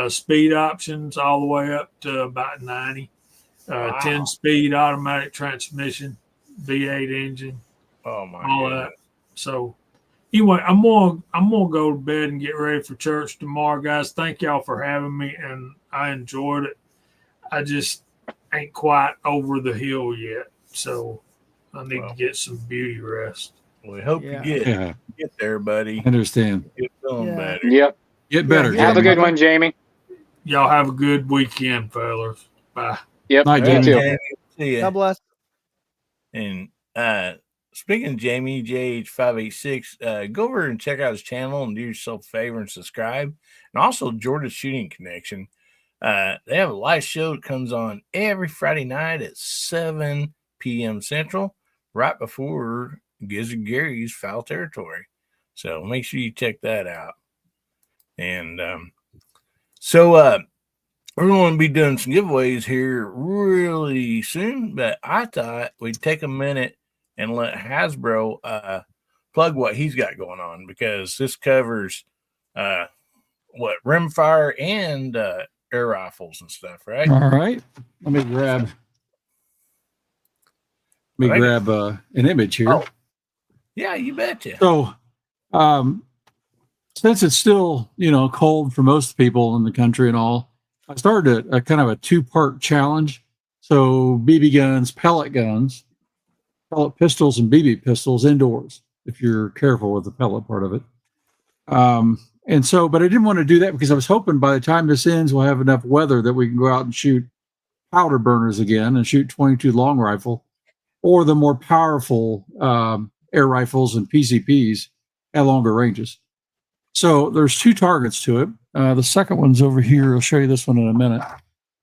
speed options, all the way up to about 90. 10-speed automatic transmission, V8 engine, all that. So anyway, I'm gonna go to bed and get ready for church tomorrow, guys. Thank y'all for having me, and I enjoyed it. I just ain't quite over the hill yet, so I need to get some beauty rest. We hope you get there, buddy. I understand. Get feeling better. Yep. Get better. Have a good one, Jamie. Y'all have a good weekend, fellas. Bye. Yep. Night, Jamie. See ya. God bless. And speaking of Jamie, JH586, go over and check out his channel and do yourself a favor and subscribe. And also Georgia Shooting Connection. They have a live show that comes on every Friday night at 7 p.m. Central, right before Gizzard Gary's Foul Territory. So make sure you check that out. And we're going to be doing some giveaways here really soon, but I thought we'd take a minute and let Hasbro plug what he's got going on, because this covers rimfire and air rifles and stuff, right? All right. Let me grab an image here. Oh, yeah, you betcha. So since it's still, cold for most people in the country and all, I started a kind of a 2-part challenge. So BB guns, pellet pistols, and BB pistols indoors, if you're careful with the pellet part of it. But I didn't want to do that because I was hoping by the time this ends, we'll have enough weather that we can go out and shoot powder burners again and shoot 22 long rifle or the more powerful air rifles and PCPs at longer ranges. So there's 2 targets to it. The second one's over here. I'll show you this one in a minute.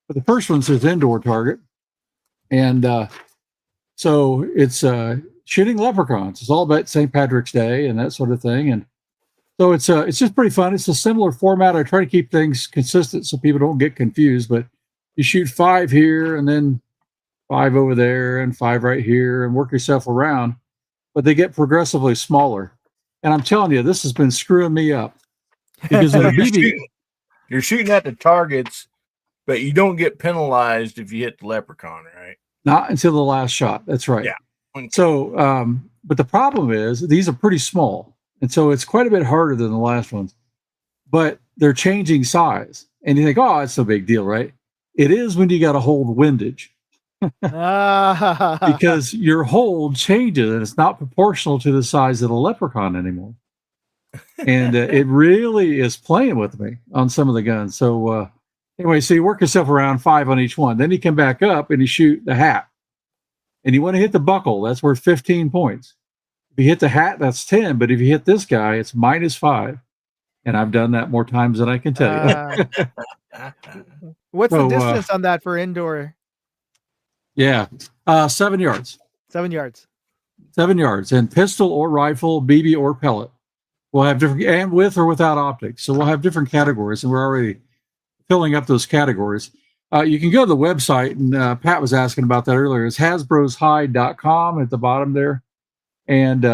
But the first one says indoor target. And so it's shooting leprechauns. It's all about St. Patrick's Day and that sort of thing. And so it's just pretty fun. It's a similar format. I try to keep things consistent so people don't get confused. But you shoot 5 here and then 5 over there and 5 right here and work yourself around. But they get progressively smaller. And I'm telling you, this has been screwing me up because of the BB. You're shooting at the targets, but you don't get penalized if you hit the leprechaun, right? Not until the last shot. That's right. Yeah. Okay. So, but the problem is these are pretty small. And so it's quite a bit harder than the last ones, but they're changing size. And you think, oh, it's no big deal, right? It is when you got to hold windage. Because your hold changes and it's not proportional to the size of the leprechaun anymore. And it really is playing with me on some of the guns. So anyway, so you work yourself around 5 on each one. Then you come back up and you shoot the hat. And you want to hit the buckle. That's worth 15 points. If you hit the hat, that's 10. But if you hit this guy, it's -5. And I've done that more times than I can tell you. What's the distance on that for indoor? Yeah, 7 yards. 7 yards. 7 yards, and pistol or rifle, BB or pellet. We'll have different, and with or without optics. So we'll have different categories, and we're already filling up those categories. You can go to the website, and Pat was asking about that earlier. It's hasbroshide.com at the bottom there. And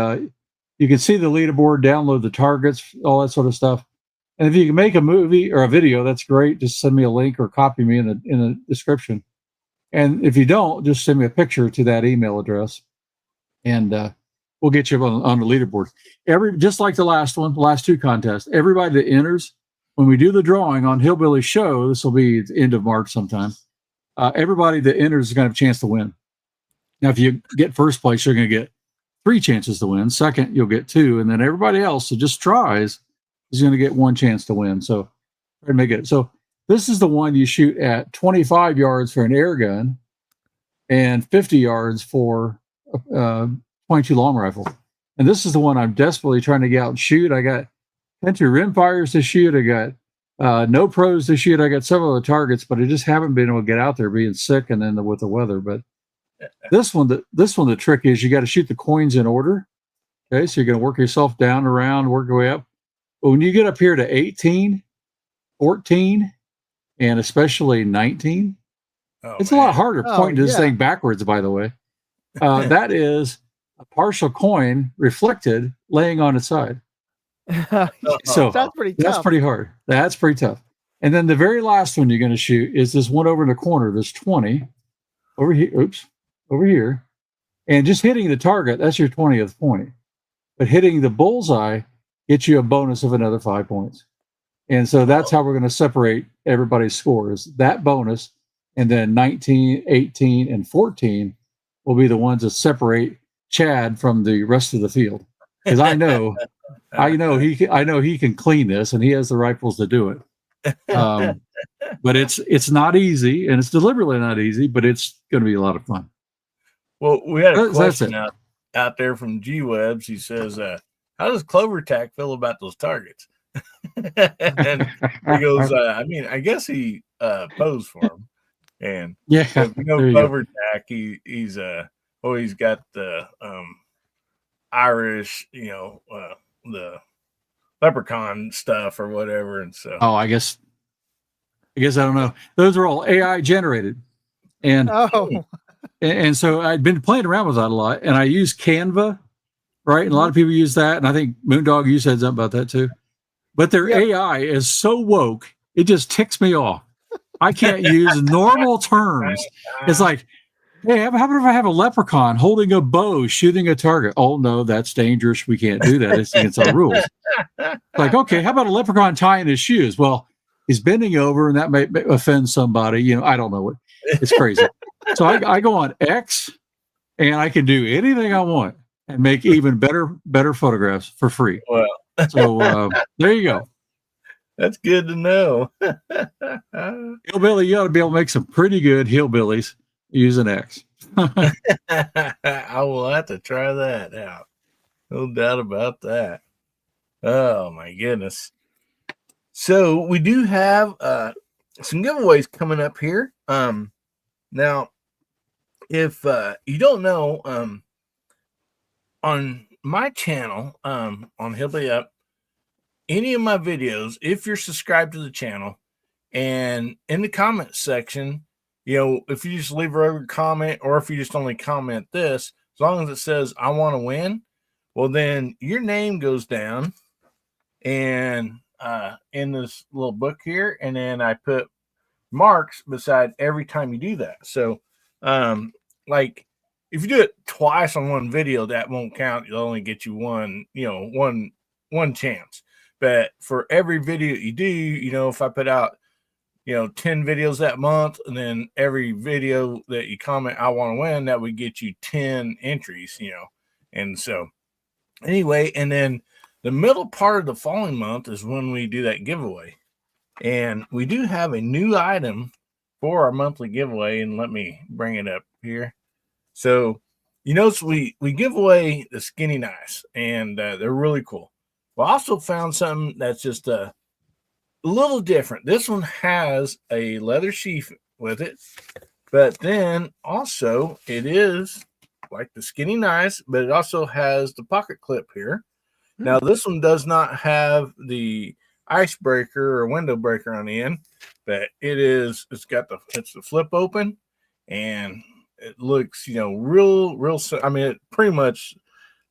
you can see the leaderboard, download the targets, all that sort of stuff. And if you can make a movie or a video, that's great. Just send me a link or copy me in the description. And if you don't, just send me a picture to that email address, and we'll get you on the leaderboard. Just like the last one, the last 2 contests, everybody that enters, when we do the drawing on Hillbilly Show, this will be the end of March sometime, everybody that enters is going to have a chance to win. Now, if you get first place, you're going to get 3 chances to win. Second, you'll get 2. And then everybody else that just tries is going to get 1 chance to win. So, try to make it. So, this is the one you shoot at 25 yards for an air gun and 50 yards for a 22 long rifle. And this is the one I'm desperately trying to get out and shoot. I got 10 rimfires to shoot. I got no pros to shoot. I got several of the targets, but I just haven't been able to get out there being sick and then with the weather. But this one, the trick is you got to shoot the coins in order. Okay, so you're going to work yourself down, around, work your way up. But when you get up here to 18, 14, and especially 19, it's a lot harder pointing this thing backwards, by the way. That is a partial coin reflected laying on its side. So that's pretty tough. That's pretty hard. That's pretty tough. And then the very last one you're going to shoot is this one over in the corner, this 20 over here. Oops, over here. And just hitting the target, that's your 20th point. But hitting the bullseye gets you a bonus of another 5 points. And so that's how we're going to separate everybody's scores. That bonus, and then 19, 18, and 14 will be the ones that separate Chad from the rest of the field. Because I know he can clean this, and he has the rifles to do it. But it's not easy, and it's deliberately not easy, but it's going to be a lot of fun. Well, we had a question out there from G Webs. He says, how does Clover Tack feel about those targets? And he goes, I guess he posed for him. And Clover Tack, he's got the Irish, the leprechaun stuff or whatever. And so I guess I don't know. Those are all AI generated. And and so I'd been playing around with that a lot, and I use Canva, right? And a lot of people use that, and I think Moondog, you said something about that too. But their AI is so woke, it just ticks me off. I can't use normal terms. It's like, Hey, how about if I have a leprechaun holding a bow, shooting a target? Oh, no, that's dangerous. We can't do that. It's against our rules. Like, okay, how about a leprechaun tying his shoes? Well, he's bending over, and that may offend somebody. You know, I don't know what. It's crazy. So I go on X, and I can do anything I want and make even better photographs for free. Well, So there you go. that's good to know. Hillbilly, you ought to be able to make some pretty good hillbillies using X. I will have to try that out. No doubt about that. Oh my goodness. So we do have some giveaways coming up here. Now, if you don't know, on my channel, on Hillbilly Up, any of my videos, if you're subscribed to the channel, and in the comment section, you know, if you just leave a comment, or if you just only comment this, as long as it says I want to win, well, then your name goes down and in this little book here, and then I put marks beside every time you do that. So like if you do it twice on one video, that won't count. You'll only get you one, you know, one chance. But for every video you do, you know, if I put out, you know, 10 videos that month, and then every video that you comment I want to win, that would get you 10 entries, you know. And so anyway, and then the middle part of the following month is when we do that giveaway. And we do have a new item for our monthly giveaway, and let me bring it up here. So you notice we give away the skinny knives, and they're really cool. We also found something that's just a little different. This one has a leather sheath with it, but then also it is like the skinny knives, but it also has the pocket clip here. Now this one does not have the icebreaker or window breaker on the end, but it's the flip open, and it looks, you know, real. I mean, it pretty much,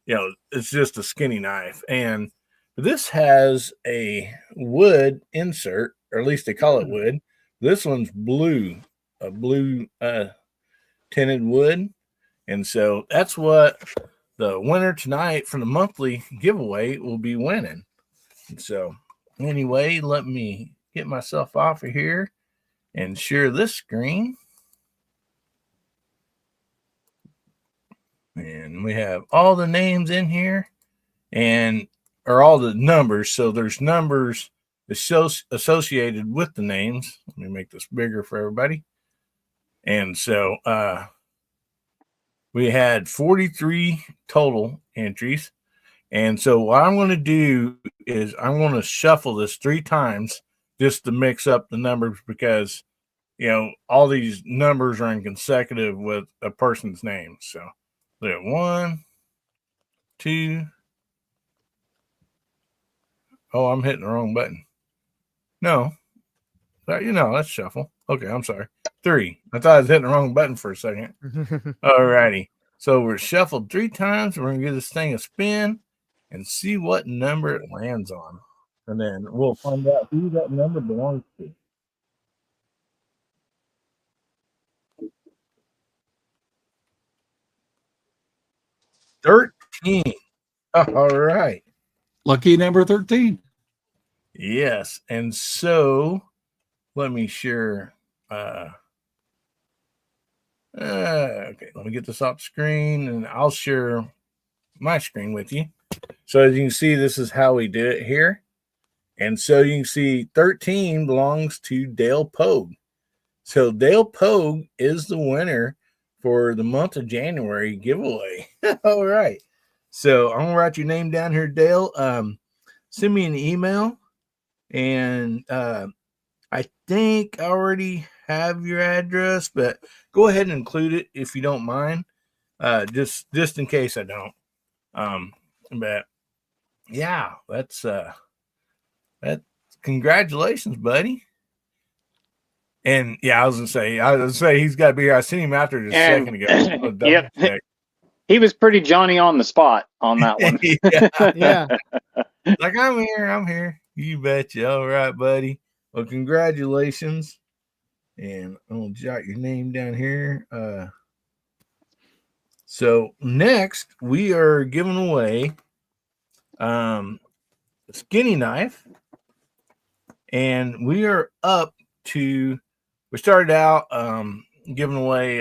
you know, it's just a skinny knife. And this has a wood insert, or at least they call it wood. This one's blue, a blue tinted wood. And so that's what the winner tonight from the monthly giveaway will be winning. And so anyway, let me get myself off of here and share this screen. And we have all the names in here, or all the numbers. So there's numbers associated with the names. Let me make this bigger for everybody. And so we had 43 total entries. And so what I'm going to do is I'm going to shuffle this 3 times just to mix up the numbers, because, you know, all these numbers are in consecutive with a person's name. So we have 1, 2. Oh, I'm hitting the wrong button. No, you know, let's shuffle. Okay, I'm sorry. 3. I thought I was hitting the wrong button for a second. All righty. So we're shuffled 3 times. We're going to give this thing a spin and see what number it lands on. And then we'll find out who that number belongs to. 13. All right. Lucky number 13. Yes. And so let me share. Okay, let me get this off screen, and I'll share my screen with you. So as you can see, this is how we do it here. And so you can see 13 belongs to Dale Pogue. So Dale Pogue is the winner for the month of January giveaway. All right. So I'm going to write your name down here, Dale. Send me an email. And I think I already have your address, but go ahead and include it if you don't mind. Just in case I don't. But yeah, that's congratulations, buddy. And yeah, I was gonna say he's got to be here. I seen him out there just a second ago. Yep. He was pretty Johnny on the spot on that one. Yeah. Like, I'm here. You betcha. All right, buddy. Well, congratulations. And I'm gonna jot your name down here. So next we are giving away a skinny knife, and we are up to. We started out giving away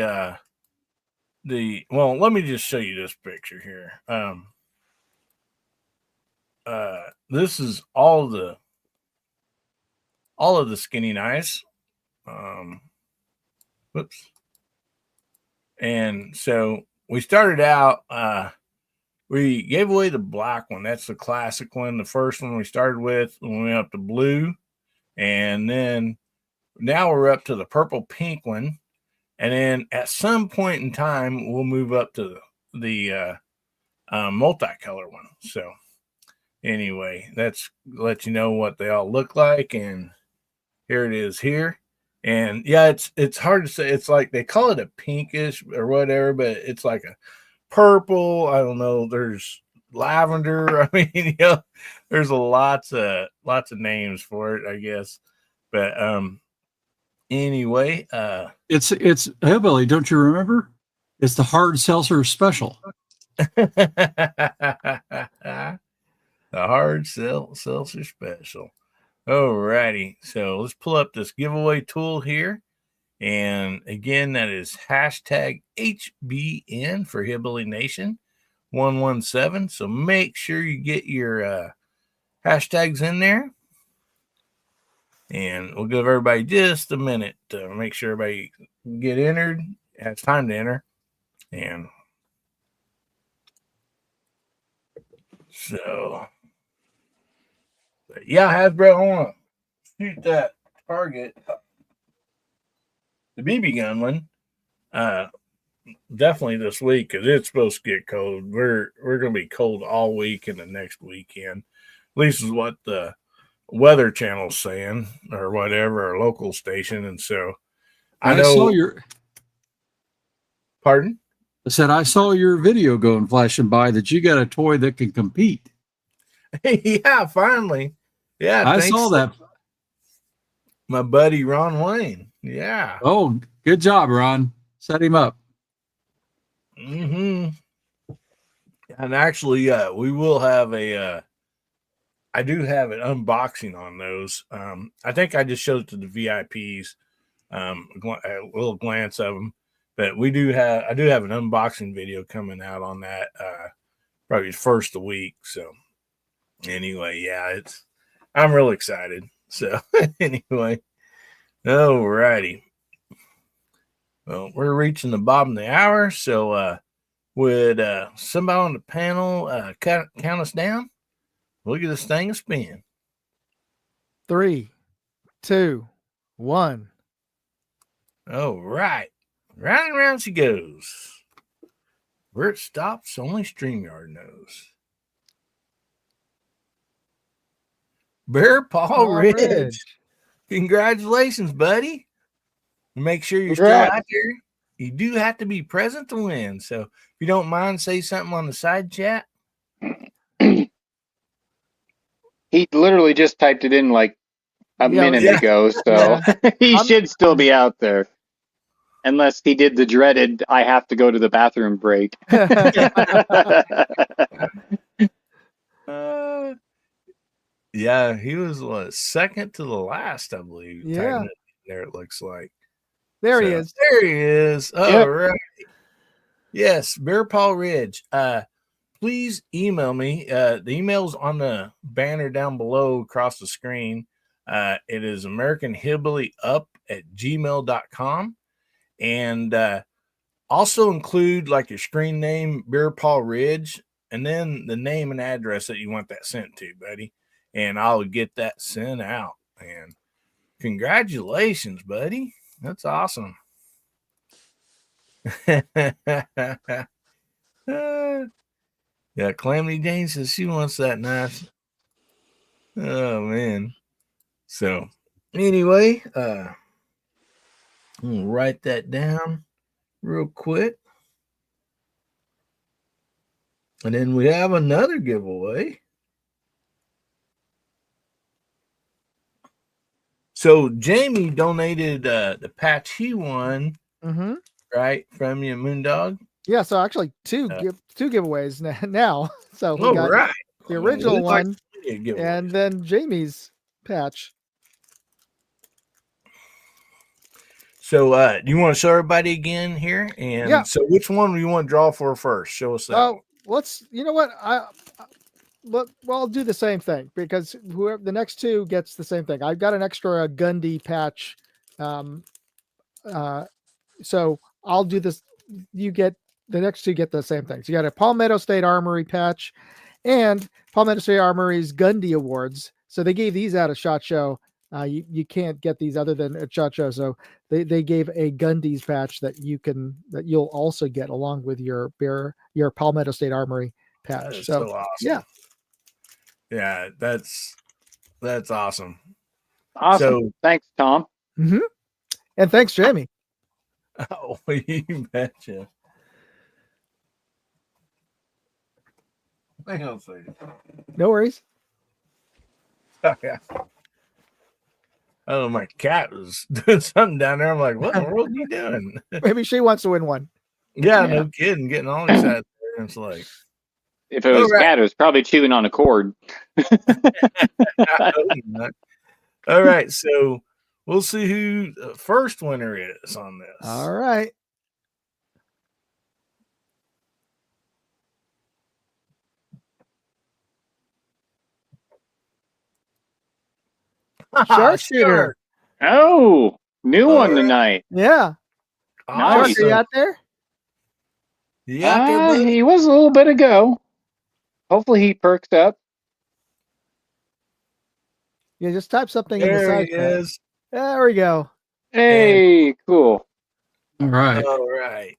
let me just show you this picture here. This is all of the skinny knives. Whoops. And so we started out, we gave away the black one. That's the classic one. The first one we started with, we went up to blue. And then now we're up to the purple pink one. And then at some point in time, we'll move up to the multicolor one. So anyway, that's let you know what they all look like. And here it is here. And yeah, it's hard to say. It's like they call it a pinkish or whatever, but it's like a purple. I don't know. There's lavender. I mean, there's lots of names for it, I guess. But anyway, it's Hillbilly. Don't you remember? It's the hard seltzer special. the hard seltzer special. Alrighty, so let's pull up this giveaway tool here. And again, that is hashtag HBN for Hillbilly Nation 117. So make sure you get your hashtags in there. And we'll give everybody just a minute to make sure everybody get entered. It's time to enter. And so, yeah, Hasbro, I want to shoot that target, the BB gun one, definitely this week, because it's supposed to get cold. We're going to be cold all week and the next weekend. At least is what the Weather Channel's saying, or whatever, our local station. And so I saw your. Pardon? I said I saw your video going flashing by that you got a toy that can compete. Yeah, finally. Yeah, I saw that. My buddy Ron Wayne. Yeah. Oh, good job, Ron. Set him up. And actually, we will have I do have an unboxing on those. I think I just showed it to the VIPs, a little glance of them. But I do have an unboxing video coming out on that, probably first of the week. So anyway, yeah, I'm real excited. So anyway, alrighty. Well, we're reaching the bottom of the hour. So would somebody on the panel count us down? Look at this thing a spin. 3, 2, 1. All right. Round and round she goes. Where it stops, only StreamYard knows. Bear Paw Ridge. Congratulations, buddy. Make sure you're still out there. You do have to be present to win. So if you don't mind, say something on the side chat. He literally just typed it in like a minute ago, so he should still be out there. Unless he did the dreaded, I have to go to the bathroom break. Yeah, he was second to the last, I believe. Yeah. There it looks like. There he is. There he is. All right. Yes, Bear Paw Ridge. Please email me. The email's on the banner down below across the screen. It is AmericanHillbillyUp@gmail.com. And also include like your screen name, Bear Paw Ridge, and then the name and address that you want that sent to, buddy. And I'll get that sent out. And congratulations, buddy. That's awesome. Yeah, Calamity Jane says she wants that knife. Oh man. So anyway, I'm gonna write that down real quick. And then we have another giveaway. So Jamie donated the patch he won, right, from you, Moondog. Yeah, so actually two giveaways now. So we got right. the original Looks like one plenty of giveaways. and then Jamie's patch. So, do you want to show everybody again here? And Yeah. so, which one do you want to draw for first? Show us that. Oh, you know what? I'll do the same thing because whoever the next two gets the same thing. I've got an extra Gundy patch. So I'll do this. You get the next two get the same thing. So you got a Palmetto State Armory patch and Palmetto State Armory's Gundy Awards. So they gave these out at SHOT Show. You can't get these other than at SHOT Show. So they gave a Gundy's patch that you'll also get along with your Palmetto State Armory patch. That is so awesome. Yeah, that's awesome. Awesome. So, thanks, Tom. Mm-hmm. And thanks, Jamie. Oh, you betcha. Hang on a second. No worries. Oh, yeah. Oh, my cat was doing something down there. I'm like, what in the world are you doing? Maybe she wants to win one. Yeah, no kidding. Getting all excited there. It's like, if it was a cat, it was probably chewing on a cord. All right, so we'll see who the first winner is on this. All right. Sharpshooter. Oh, new one tonight. Yeah. Nice. Are you out there? Yeah, he was a little bit ago. Hopefully he perks up. Yeah, just type something in the side chat. There he is. There we go. Hey, cool. All right. All right.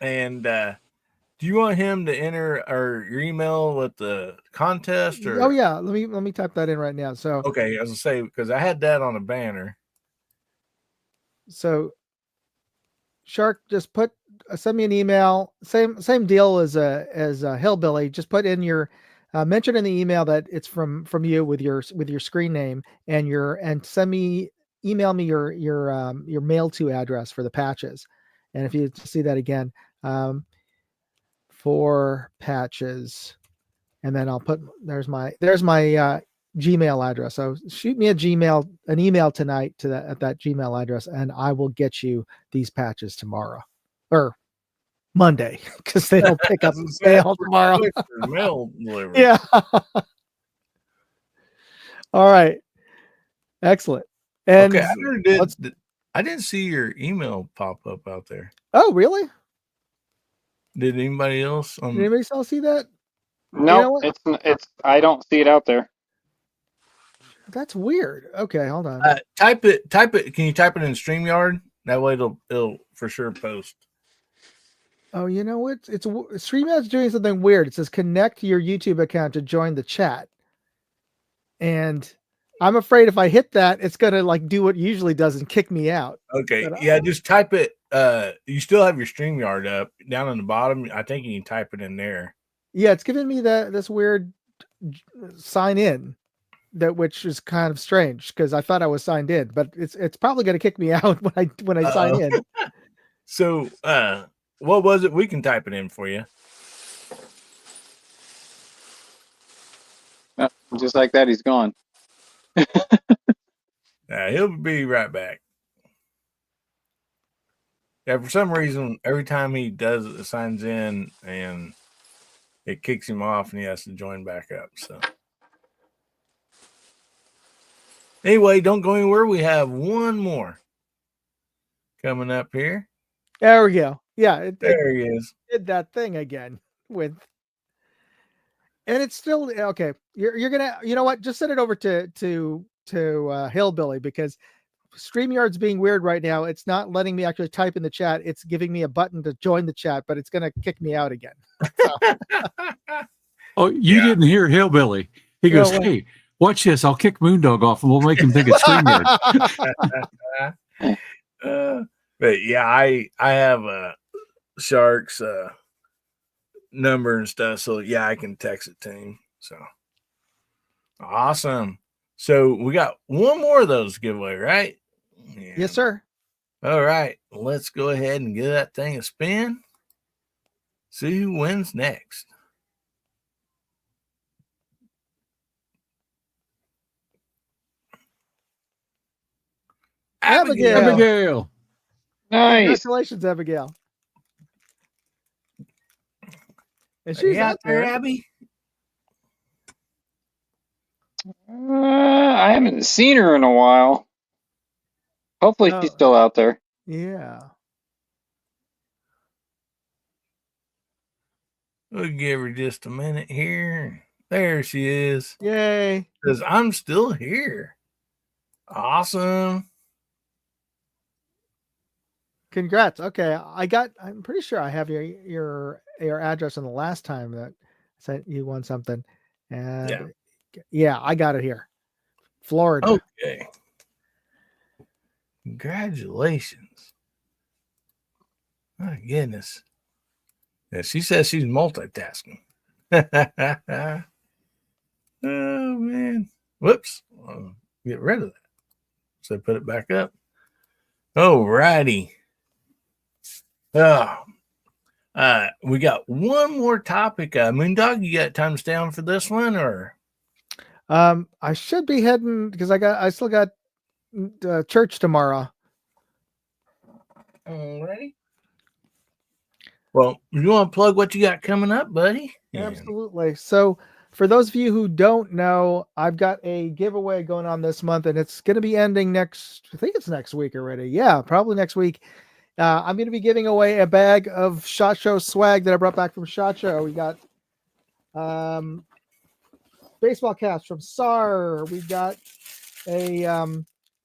And do you want him to enter your email with the contest? Or? Oh yeah, let me type that in right now. So okay, I was gonna say because I had that on a banner. So Shark, just send me an email. Same deal as Hillbilly. Just put in your mention in the email that it's from you with your screen name and email me your mail to address for the patches. And if you see that again, for patches, and then I'll put there's my Gmail address. So shoot me an email tonight to that Gmail address, and I will get you these patches tomorrow or Monday because they don't pick up mail tomorrow. Mail delivery. Yeah. All right. Excellent. And okay, I didn't see your email pop up out there. Oh, really? Did anybody else? Did anybody else see that? No, it's. I don't see it out there. That's weird. Okay, hold on. Type it. Can you type it in StreamYard? That way it'll for sure post. Oh, you know what? It's StreamYard's doing something weird. It says connect your YouTube account to join the chat, and I'm afraid if I hit that, it's gonna do what it usually does and kick me out. Okay, yeah, just type it. You still have your StreamYard up down on the bottom. I think you can type it in there. Yeah, it's giving me this weird sign in, which is kind of strange because I thought I was signed in, but it's probably going to kick me out when I sign in. So, what was it? We can type it in for you. Just like that, he's gone. He'll be right back. Yeah, for some reason, every time he does it, signs in and it kicks him off and he has to join back up. So anyway, don't go anywhere. We have one more coming up here. There we go. Yeah. There he is. Did that thing again and it's still okay. You're going to, you know what? Just send it over to Hillbilly because StreamYard's being weird right now. It's not letting me actually type in the chat. It's giving me a button to join the chat, but it's going to kick me out again. So. Oh, you didn't hear Hillbilly. He goes, hey, watch this. I'll kick Moondog off and we'll make him think it's StreamYard. But yeah, I have a Shark's number and stuff. So yeah, I can text it to him. So awesome. So we got one more of those giveaway, right? Yes, sir. All right. Let's go ahead and give that thing a spin. See who wins next. Abigail. Abigail. Nice. Congratulations, Abigail. And Are she's you out there, there. Abby? I haven't seen her in a while. Hopefully she's still out there. Yeah. We'll give her just a minute here. There she is. Yay. Because I'm still here. Awesome. Congrats. Okay. I'm pretty sure I have your address on the last time that I sent you one something. And yeah, I got it here. Florida. Okay. Congratulations. My goodness. Yeah, she says she's multitasking. Oh, man. Whoops. Get rid of that. So put it back up. All righty. We got one more topic. Moondog, you got time to stay on for this one, or? I should be heading because I still got church tomorrow. Alrighty. Well, you want to plug what you got coming up, buddy? Absolutely. So for those of you who don't know, I've got a giveaway going on this month, and it's going to be ending I think it's next week already. Yeah, probably next week. I'm going to be giving away a bag of SHOT Show swag that I brought back from SHOT Show. We got baseball caps from SAR. We got a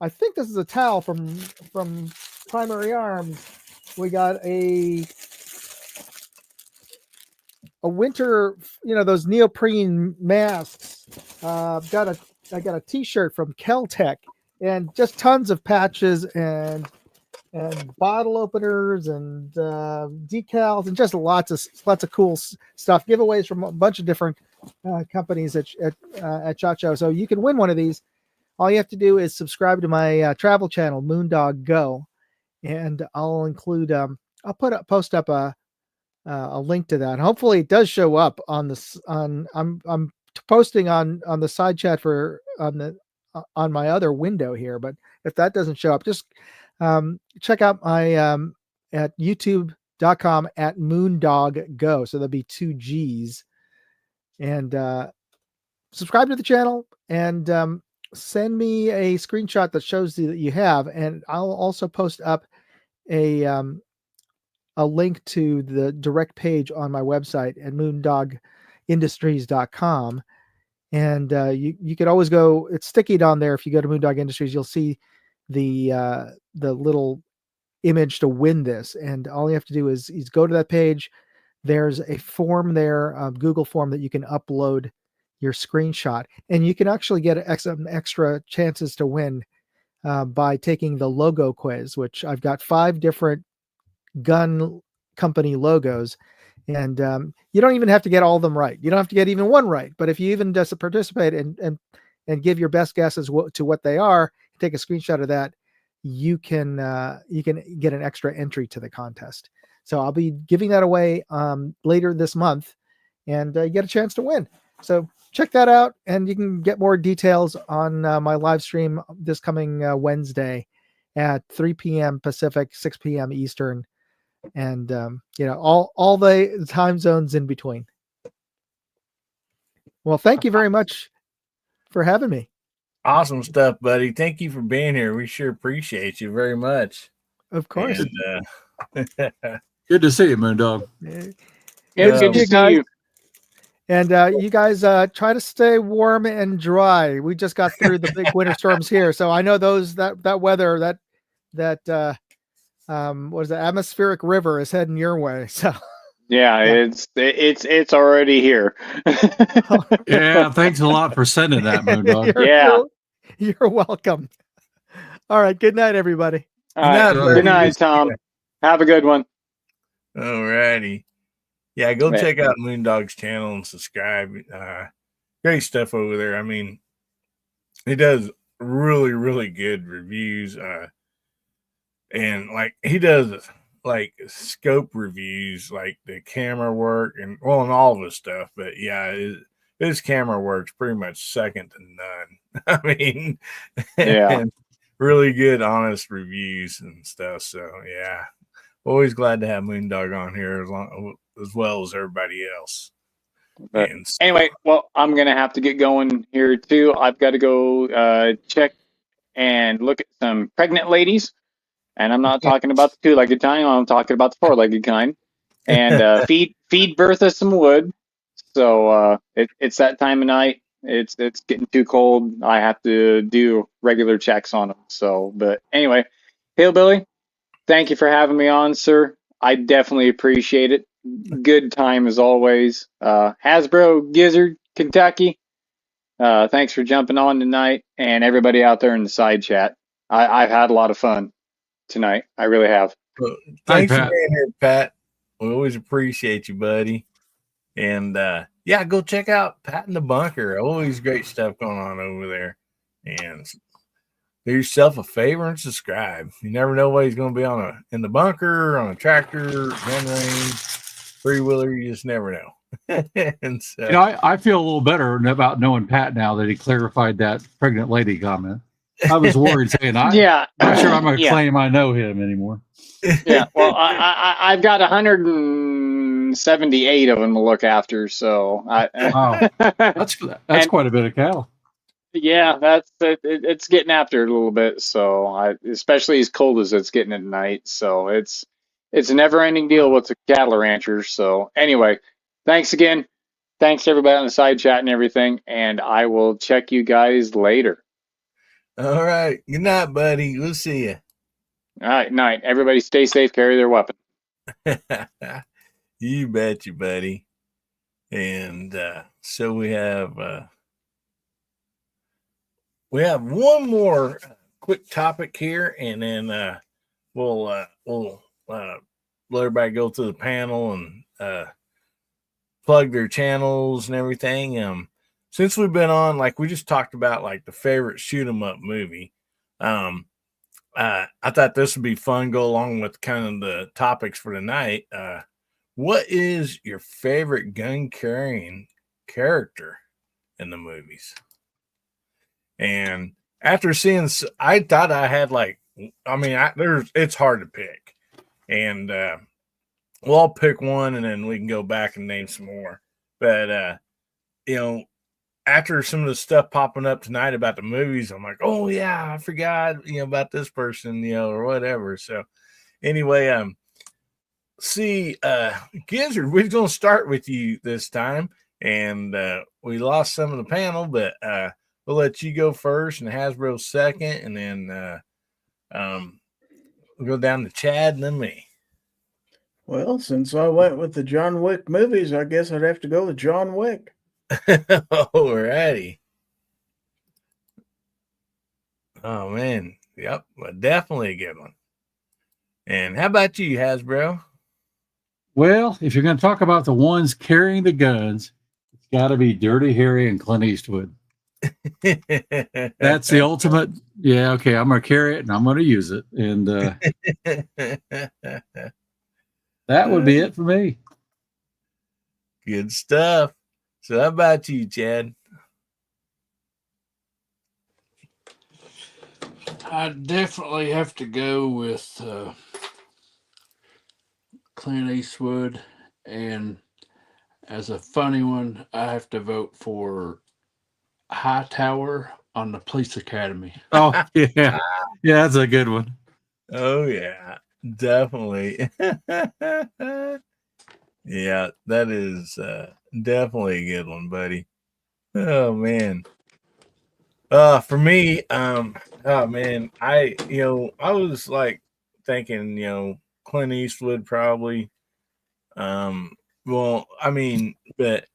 I think this is a towel from Primary Arms. We got a winter, those neoprene masks. I got a t-shirt from Keltec, and just tons of patches and bottle openers and decals, and just lots of cool stuff. Giveaways from a bunch of different companies at SHOT Show. So you can win one of these. All you have to do is subscribe to my travel channel, Moondog Go, and I'll include I'll post up a link to that. Hopefully it does show up on this. I'm posting on the side chat on my other window here, but if that doesn't show up, just check out my at youtube.com at moondoggo. So there'll be 2 G's, and subscribe to the channel and send me a screenshot that shows that you have, and I'll also post up a link to the direct page on my website at moondogindustries.com. And you could always go, it's sticky on there. If you go to Moondog Industries, you'll see the little image to win this. And all you have to do is go to that page. There's a form there, a Google form, that you can upload your screenshot, and you can actually get some extra chances to win by taking the logo quiz, which I've got 5 different gun company logos, and you don't even have to get all of them right. You don't have to get even one right, but if you even just participate and give your best guesses to what they are, take a screenshot of that, you can get an extra entry to the contest. So I'll be giving that away later this month, and you get a chance to win. So check that out, and you can get more details on my live stream this coming Wednesday at 3 p.m. Pacific, 6 p.m. Eastern, and all the time zones in between. Well, thank you very much for having me. Awesome stuff, buddy. Thank you for being here. We sure appreciate you very much. Of course. And, good to see you, Moondog. Good to see you. And you guys try to stay warm and dry. We just got through the big winter storms here, so I know that weather, that what is the atmospheric river is heading your way. So yeah. It's already here. Yeah, thanks a lot for sending that, Moondog. You're welcome. All right, good night, everybody. All right, good night, Tom. Have a good one. All righty. Yeah, go check out Moondog's channel and subscribe. Great stuff over there. I mean, he does really, really good reviews. And like he does like scope reviews, like the camera work and all of his stuff. But yeah, his camera work's pretty much second to none. I mean, Yeah. and really good, honest reviews and stuff. So yeah, always glad to have Moondog on here as well as everybody else. But And anyway, well, I'm gonna have to get going here too. I've got to go check and look at some pregnant ladies, and I'm not talking about the two-legged kind. I'm talking about the four-legged kind, and feed Bertha some wood. So it's that time of night. It's getting too cold. I have to do regular checks on them. So, but anyway, Hillbilly, thank you for having me on, sir. I definitely appreciate it. Good time as always. Hasbro, Gizzard, Kentucky. Thanks for jumping on tonight, and everybody out there in the side chat. I've had a lot of fun tonight. I really have. well, Hi, thanks for Pat. being here, Pat. We always appreciate you, buddy. And yeah, go check out Pat in the Bunker. Always great stuff going on over there. And do yourself a favor and subscribe. You never know what he's going to be in the bunker, on a tractor, gun range, three wheeler. You just never know. And so, You know, I feel a little better about knowing Pat now that he clarified that pregnant lady comment. I was worried saying, Yeah. not sure I'm going to Yeah. claim I know him anymore. Yeah. Well, I've got 178 of them to look after. So Wow. That's and quite a bit of cattle. yeah, that's it's getting after it a little bit. So especially as cold as it's getting at night. So it's a never-ending deal with the cattle ranchers. So anyway, thanks again. Thanks to everybody on the side chat and everything. And I will check you guys later. all right. Good night, buddy. We'll see you. All right, night. Everybody stay safe, carry their weapon. You bet you, buddy. And so we have one more quick topic here, and then we'll let everybody go through the panel and plug their channels and everything. Since we've been on, like we just talked about, like the favorite shoot 'em up movie. I thought this would be fun. Go along with kind of the topics for tonight. What is your favorite gun carrying character in the movies? And after seeing, I thought I had it's hard to pick, and we'll all pick one, and then we can go back and name some more. But after some of the stuff popping up tonight about the movies, I'm like, oh yeah, I forgot, about this person, or whatever. So anyway, Gizzard, we're going to start with you this time, and we lost some of the panel, but we'll let you go first and Hasbro second, and then we'll go down to Chad and then me. Well, since I went with the John Wick movies, I guess I'd have to go with John Wick. Alrighty. Oh man, yep, definitely a good one. And how about you, Hasbro? Well, if you're going to talk about the ones carrying the guns, it's got to be Dirty Harry and Clint Eastwood. That's the ultimate. Yeah, okay, I'm going to carry it and I'm going to use it. And that would be it for me. Good stuff. So how about you, Chad? I definitely have to go with Clint Eastwood, and as a funny one, I have to vote for Hightower on the Police Academy. Oh, yeah. Yeah, that's a good one. Oh, yeah, definitely. Yeah, that is definitely a good one, buddy. Oh, man. For me, oh, man, I was like thinking, Clint Eastwood probably. Well, I mean, but,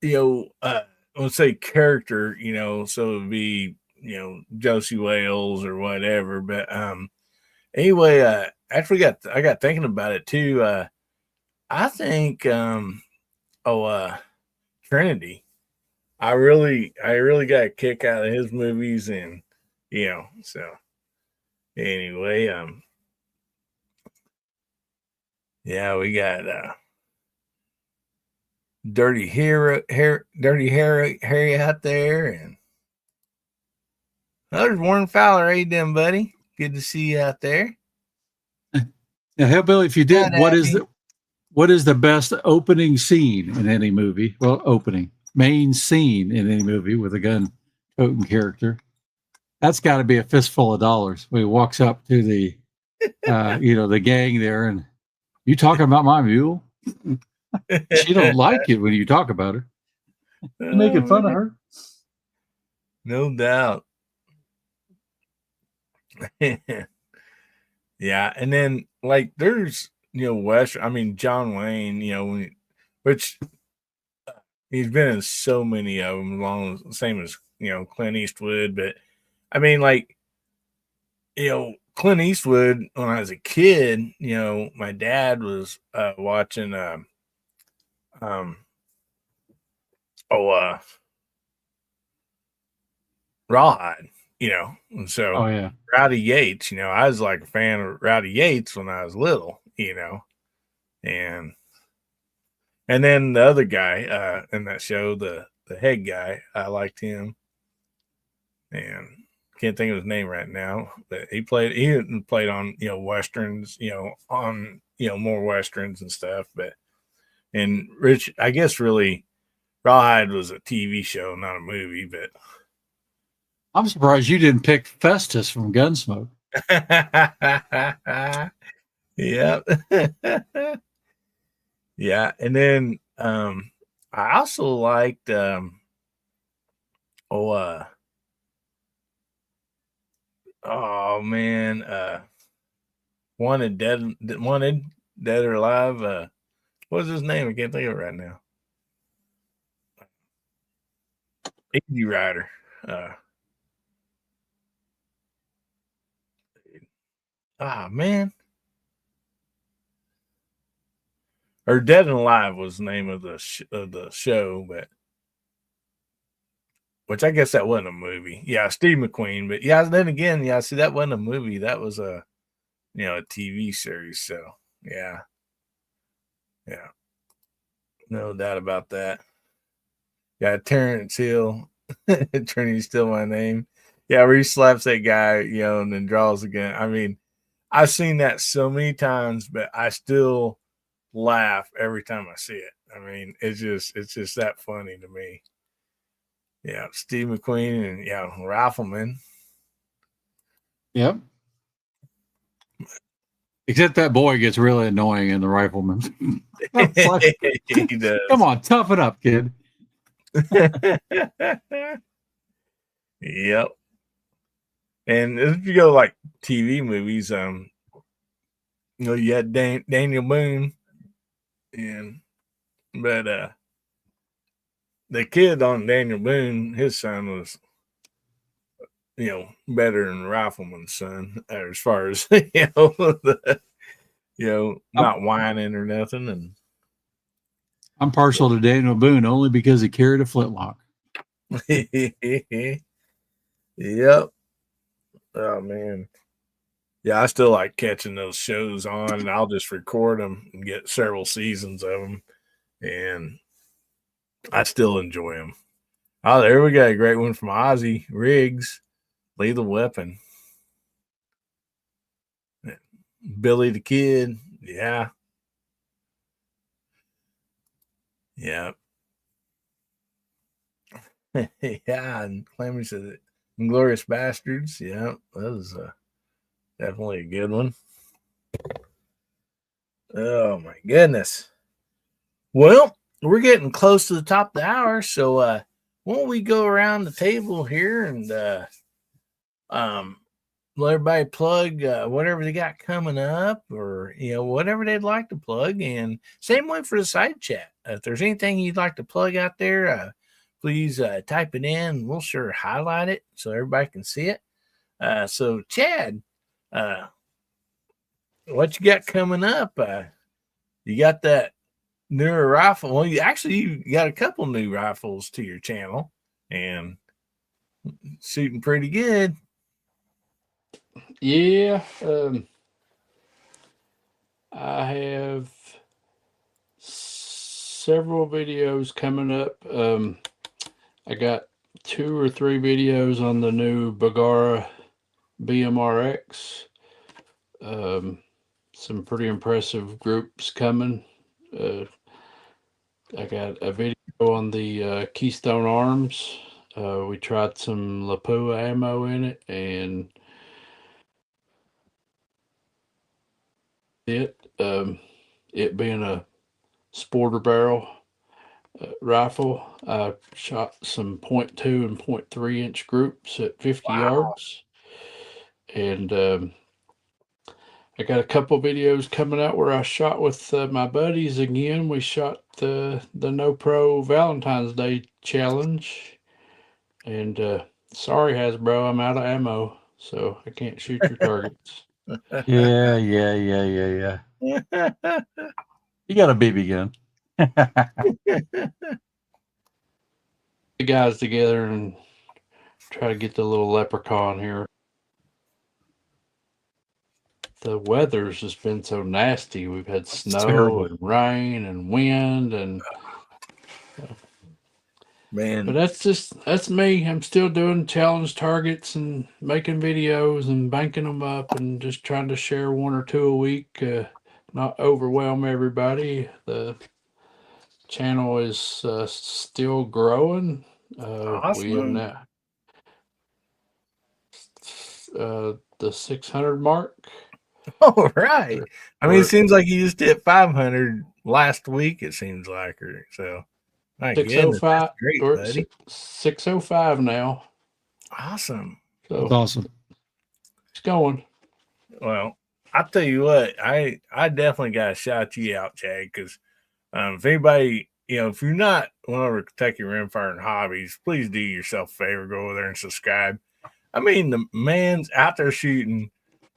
let's say character, so it would be, Josie Wales or whatever. But anyway, I got thinking about it too. I think Trinity. I really got a kick out of his movies, and so anyway, Yeah, we got Dirty Harry out there, and there's Warren Fowler. How you doing, buddy? Good to see you out there. Now, Hillbilly, if you did, Hi, Abby. what is the best opening scene in any movie? Well, main scene in any movie with a gun toting character. That's got to be a fistful of dollars. When he walks up to the, the gang there, and you talking about my mule? She don't like it when you talk about her. You making fun of her? No doubt. Yeah, and then like there's Western. I mean John Wayne. Which he's been in so many of them, along same as Clint Eastwood. But I mean, like Clint Eastwood when I was a kid. My dad was watching Rawhide. And so Oh yeah, Rowdy Yates. I was like a fan of Rowdy Yates when I was little. And then the other guy in that show, the head guy, I liked him, and can't think of his name right now, but he played on westerns, on more westerns and stuff. And Rich, I guess really Rawhide was a TV show, not a movie, but I'm surprised you didn't pick Festus from Gunsmoke. Yep. Yeah, and then I also liked wanted dead or alive. What's his name? I can't think of it right now. Easy Rider. Man. Or Dead and Alive was the name of the show, but which I guess that wasn't a movie. Yeah, Steve McQueen, but yeah, then again, yeah, see that wasn't a movie. That was a TV series. So yeah, no doubt about that. Yeah, Terrence Hill, Trinity's still my name. Yeah, where he slaps that guy, and then draws again. I mean, I've seen that so many times, but I still laugh every time I see it. I mean, it's just that funny to me. Yeah, Steve McQueen and Rifleman. Yep. Except that boy gets really annoying in the Rifleman. Like, he does. Come on, toughen up, kid. Yep. And if you go like TV movies, you had Daniel Boone, but the kid on Daniel Boone, his son was, better than Rifleman's son, as far as not whining or nothing. And I'm partial to Daniel Boone only because he carried a flintlock. Yep. Oh man. Yeah, I still like catching those shows on, and I'll just record them and get several seasons of them, and I still enjoy them. Oh, there we got a great one from Ozzy Riggs, Lethal Weapon. Billy the Kid, yeah. Yeah. Yeah, and Clemmy said Inglorious Bastards, yeah, that was definitely a good one. Oh my goodness. Well, we're getting close to the top of the hour, so won't we go around the table here and let everybody plug whatever they got coming up, or whatever they'd like to plug. And same way for the side chat. If there's anything you'd like to plug out there, please type it in. We'll sure highlight it so everybody can see it. So Chad, what you got coming up? You got that newer rifle. Well, you got a couple new rifles to your channel and shooting pretty good. Yeah. I have several videos coming up. I got 2 or 3 videos on the new Bagara BMRX. Some pretty impressive groups coming. I got a video on the Keystone Arms. We tried some Lampe ammo in it, and it being a sporter barrel rifle, I shot some 0.2 and 0.3 inch groups at 50 yards, and I got a couple videos coming out where I shot with my buddies again. We shot the No Pro Valentine's Day challenge, and sorry Hasbro, I'm out of ammo, so I can't shoot your targets. Yeah. You got a BB gun. The guys together and try to get the little leprechaun here. The weather's just been so nasty. We've had snow terrible. and rain and wind, and Man, but that's me. I'm still doing challenge targets and making videos and banking them up and just trying to share 1 or 2 a week. Not overwhelm everybody. The channel is still growing. We have awesome. now the 600 mark. All right. I mean, it seems like you just hit 500 last week. It seems like, or so. My goodness, that's great, We're buddy. at 605 now. Awesome. So That's awesome. it's going. Well, I'll tell you what, I definitely got to shout you out, Chad, because if anybody, if you're not one of our Kentucky Rimfire and Hobbies, please do yourself a favor, go over there and subscribe. I mean, the man's out there shooting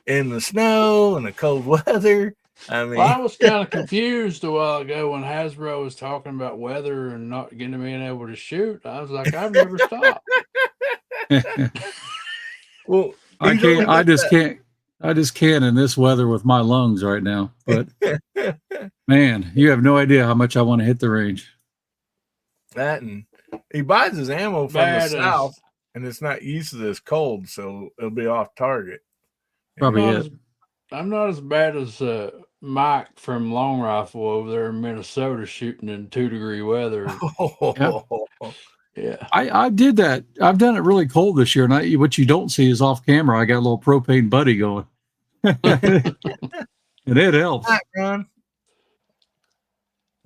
in the snow and the cold weather. I mean, Well, I was kind of confused a while ago when Hasbro was talking about weather and not getting being able to shoot. I was like, I've never stopped. well, I can't. I just can't in this weather with my lungs right now. But man, you have no idea how much I want to hit the range. That, and he buys his ammo from the south, and it's not used to this cold, so it'll be off target. Probably it. I'm not as bad as Mike from Long Rifle over there in Minnesota shooting in 2-degree weather. Yeah. I did that. I've done it really cold this year, and what you don't see is off camera. I got a little propane buddy going, and it helps.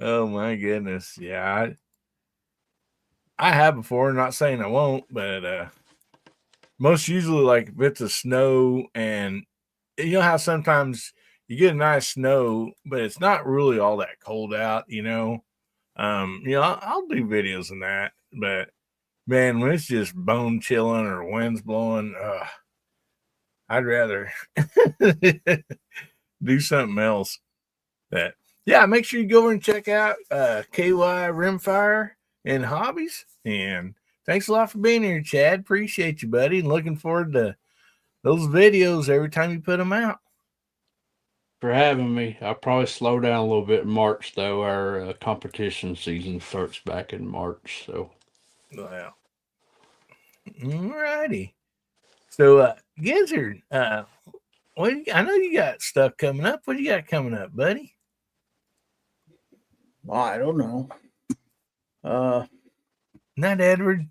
Oh my goodness, yeah. I have before. Not saying I won't, but most usually, like if it's a snow, and you know how sometimes you get a nice snow, but it's not really all that cold out. I'll do videos on that, but man, when it's just bone chilling or wind's blowing, I'd rather do something else. But yeah, make sure you go over and check out KY Rimfire and Hobbies. And thanks a lot for being here, Chad. Appreciate you, buddy. And looking forward to those videos every time you put them out. For having me. I'll probably slow down a little bit in March, though. Our competition season starts back in March. So, well, alrighty. So, Gizzard, I know you got stuff coming up. What do you got coming up, buddy? Well, I don't know. Not Edward.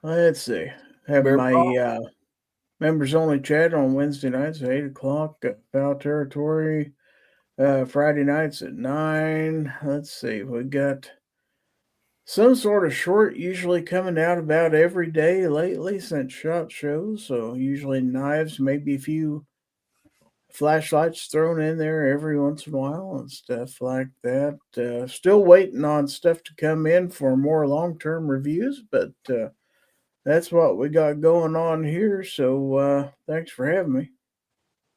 Let's see. Have my members only chat on Wednesday nights at 8:00 at Foul Territory. Friday nights at 9. Let's see. We got some sort of short usually coming out about every day lately since SHOT Show. So usually knives, maybe a few flashlights thrown in there every once in a while and stuff like that. Still waiting on stuff to come in for more long-term reviews, but that's what we got going on here. So thanks for having me.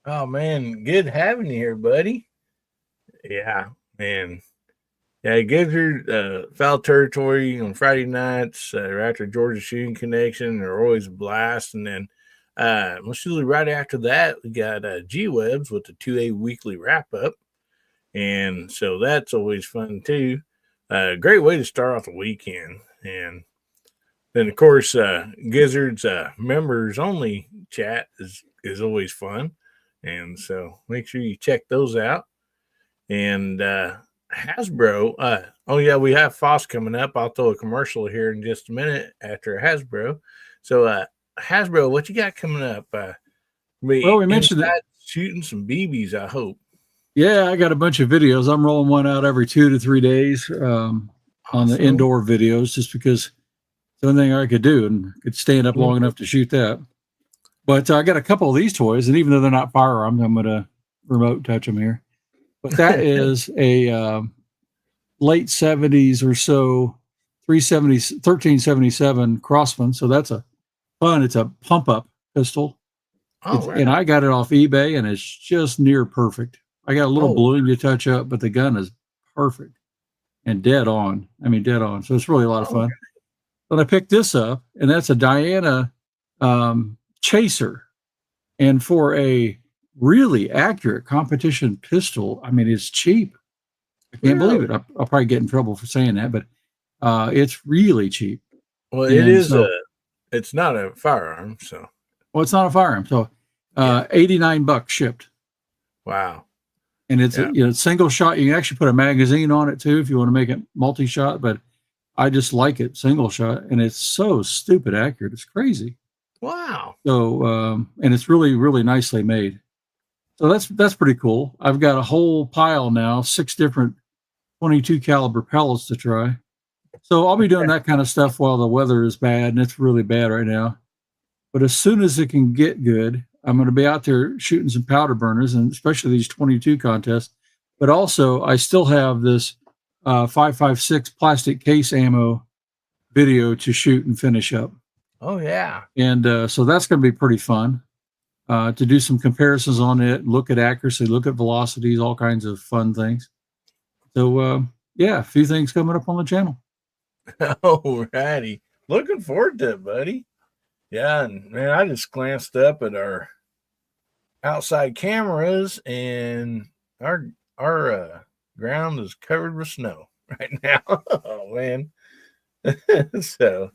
Oh man, good having you here, buddy. Yeah, man. Yeah, Gizzard, Foul Territory on Friday nights, right after Georgia Shooting Connection. They're always a blast. And then Most usually right after that, we got G-Webs with the 2A weekly wrap-up. And so that's always fun, too. Great way to start off the weekend. And then, of course, Gizzard's members-only chat is always fun. And so make sure you check those out. And Hasbro, oh, yeah, we have Foss coming up. I'll throw a commercial here in just a minute after Hasbro. So, Hasbro, what you got coming up? Well, we mentioned it. Shooting some BBs, I hope. Yeah, I got a bunch of videos. I'm rolling one out every 2 to 3 days on the indoor videos, just because it's the only thing I could do and could stand up long enough to shoot that. But I got a couple of these toys, and even though they're not firearms, I'm going to remote touch them here. But that is a late 70s or so 1377 Crossman. So that's a fun. It's a pump up pistol. Right. And I got it off eBay, and it's just near perfect. I got a little bluing to touch up, but the gun is perfect and dead on. I mean, dead on. So it's really a lot of fun. But I picked this up, and that's a Diana Chaser. And for a really accurate competition pistol, I mean, it's cheap. I can't believe it. I'll probably get in trouble for saying that, but it's really cheap. Well, it is it's not a firearm, so. Well, it's not a firearm, so $89 shipped. Wow. And it's a single shot. You can actually put a magazine on it too if you want to make it multi-shot, but I just like it single shot, and it's so stupid accurate. It's crazy. Wow. So and it's really, really nicely made. So that's pretty cool. I've got a whole pile now, 6 different 22 caliber pellets to try. So I'll be doing that kind of stuff while the weather is bad, and it's really bad right now. But as soon as it can get good, I'm going to be out there shooting some powder burners, and especially these 22 contests. But also, I still have this 5.56 plastic case ammo video to shoot and finish up. Oh, yeah. And so that's going to be pretty fun to do some comparisons on it, look at accuracy, look at velocities, all kinds of fun things. So, a few things coming up on the channel. All righty. Looking forward to it, buddy. Yeah, and man, I just glanced up at our outside cameras, and our ground is covered with snow right now. Oh man. So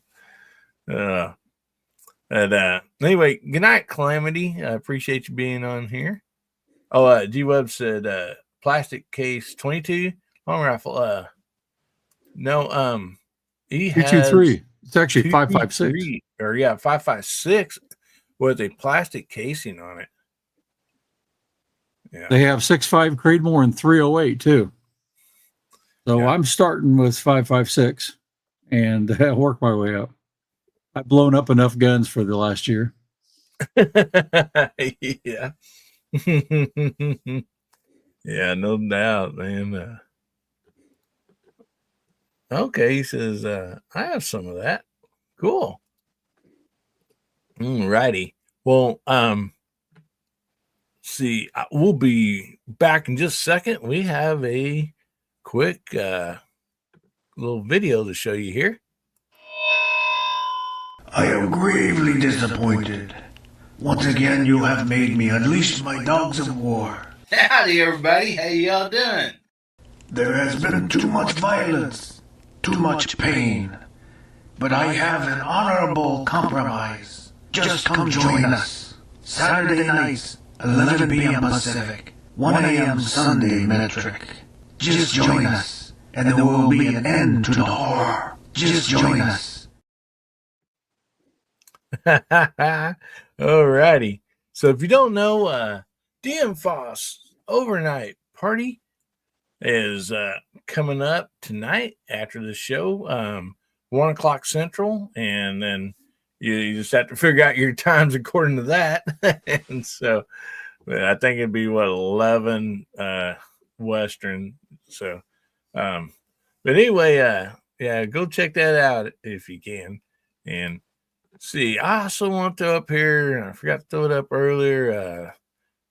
anyway, good night, Calamity. I appreciate you being on here. Oh, G-Web said plastic case 22 long rifle. No, he has 223. It's actually 5.56. Or 5.56 with a plastic casing on it. Yeah. They have 6.5 Creedmoor and 308 too. So I'm starting with 5.56 and work my way up. I've blown up enough guns for the last year. Yeah. Yeah, no doubt, man. Okay, he says, I have some of that. Cool. Righty. Well, see, we'll be back in just a second. We have a quick little video to show you here. I am gravely disappointed. Once again, you have made me unleash my dogs of war. Howdy, everybody. How y'all doing? There has been too much violence, too much pain. But I have an honorable compromise. Just come join us. Saturday nights, 11 p.m. Pacific, 1 a.m. Sunday metric. Just join us, and there will be an end to the horror. Just join us. Alrighty. So if you don't know, DM Foss overnight party is coming up tonight after the show, 1 o'clock Central, and then you just have to figure out your times according to that. And so I think it'd be 11 Western. So but anyway, go check that out if you can. And see, I also want to throw up here, I forgot to throw it up earlier,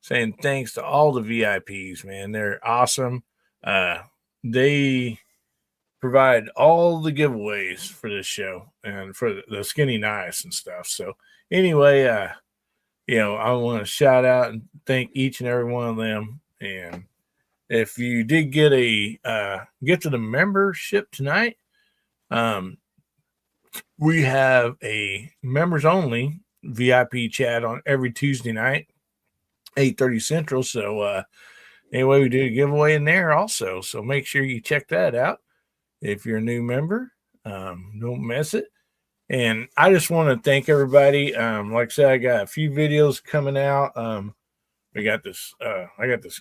saying thanks to all the VIPs, man. They're awesome. They provide all the giveaways for this show and for the skinny knives and stuff. So anyway, I want to shout out and thank each and every one of them. And if you did get to the membership tonight, we have a members only VIP chat on every Tuesday night, 8:30 Central. So anyway, we did a giveaway in there also. So make sure you check that out. If you're a new member, don't miss it. And I just want to thank everybody. Like I said, I got a few videos coming out. I got this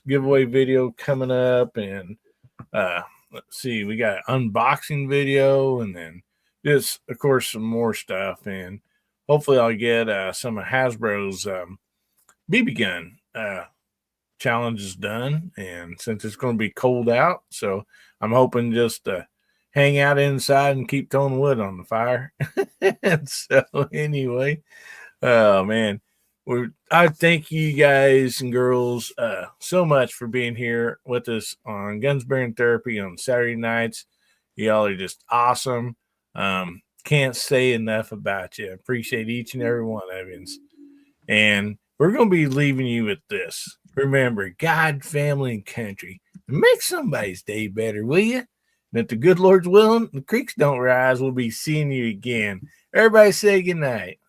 giveaway video coming up, and let's see, we got an unboxing video, and then just, of course, some more stuff. And hopefully I'll get some of Hasbro's BB gun challenges done. And since it's going to be cold out, so I'm hoping just to hang out inside and keep throwing wood on the fire. And so anyway, oh man, I thank you guys and girls so much for being here with us on Guns Bearing Therapy on Saturday nights. Y'all are just awesome. Can't say enough about you. Appreciate each and every one of you. And we're going to be leaving you with this. Remember, God, family, and country. Make somebody's day better, will you? And if the good Lord's willing, the creeks don't rise, we'll be seeing you again. Everybody say good night.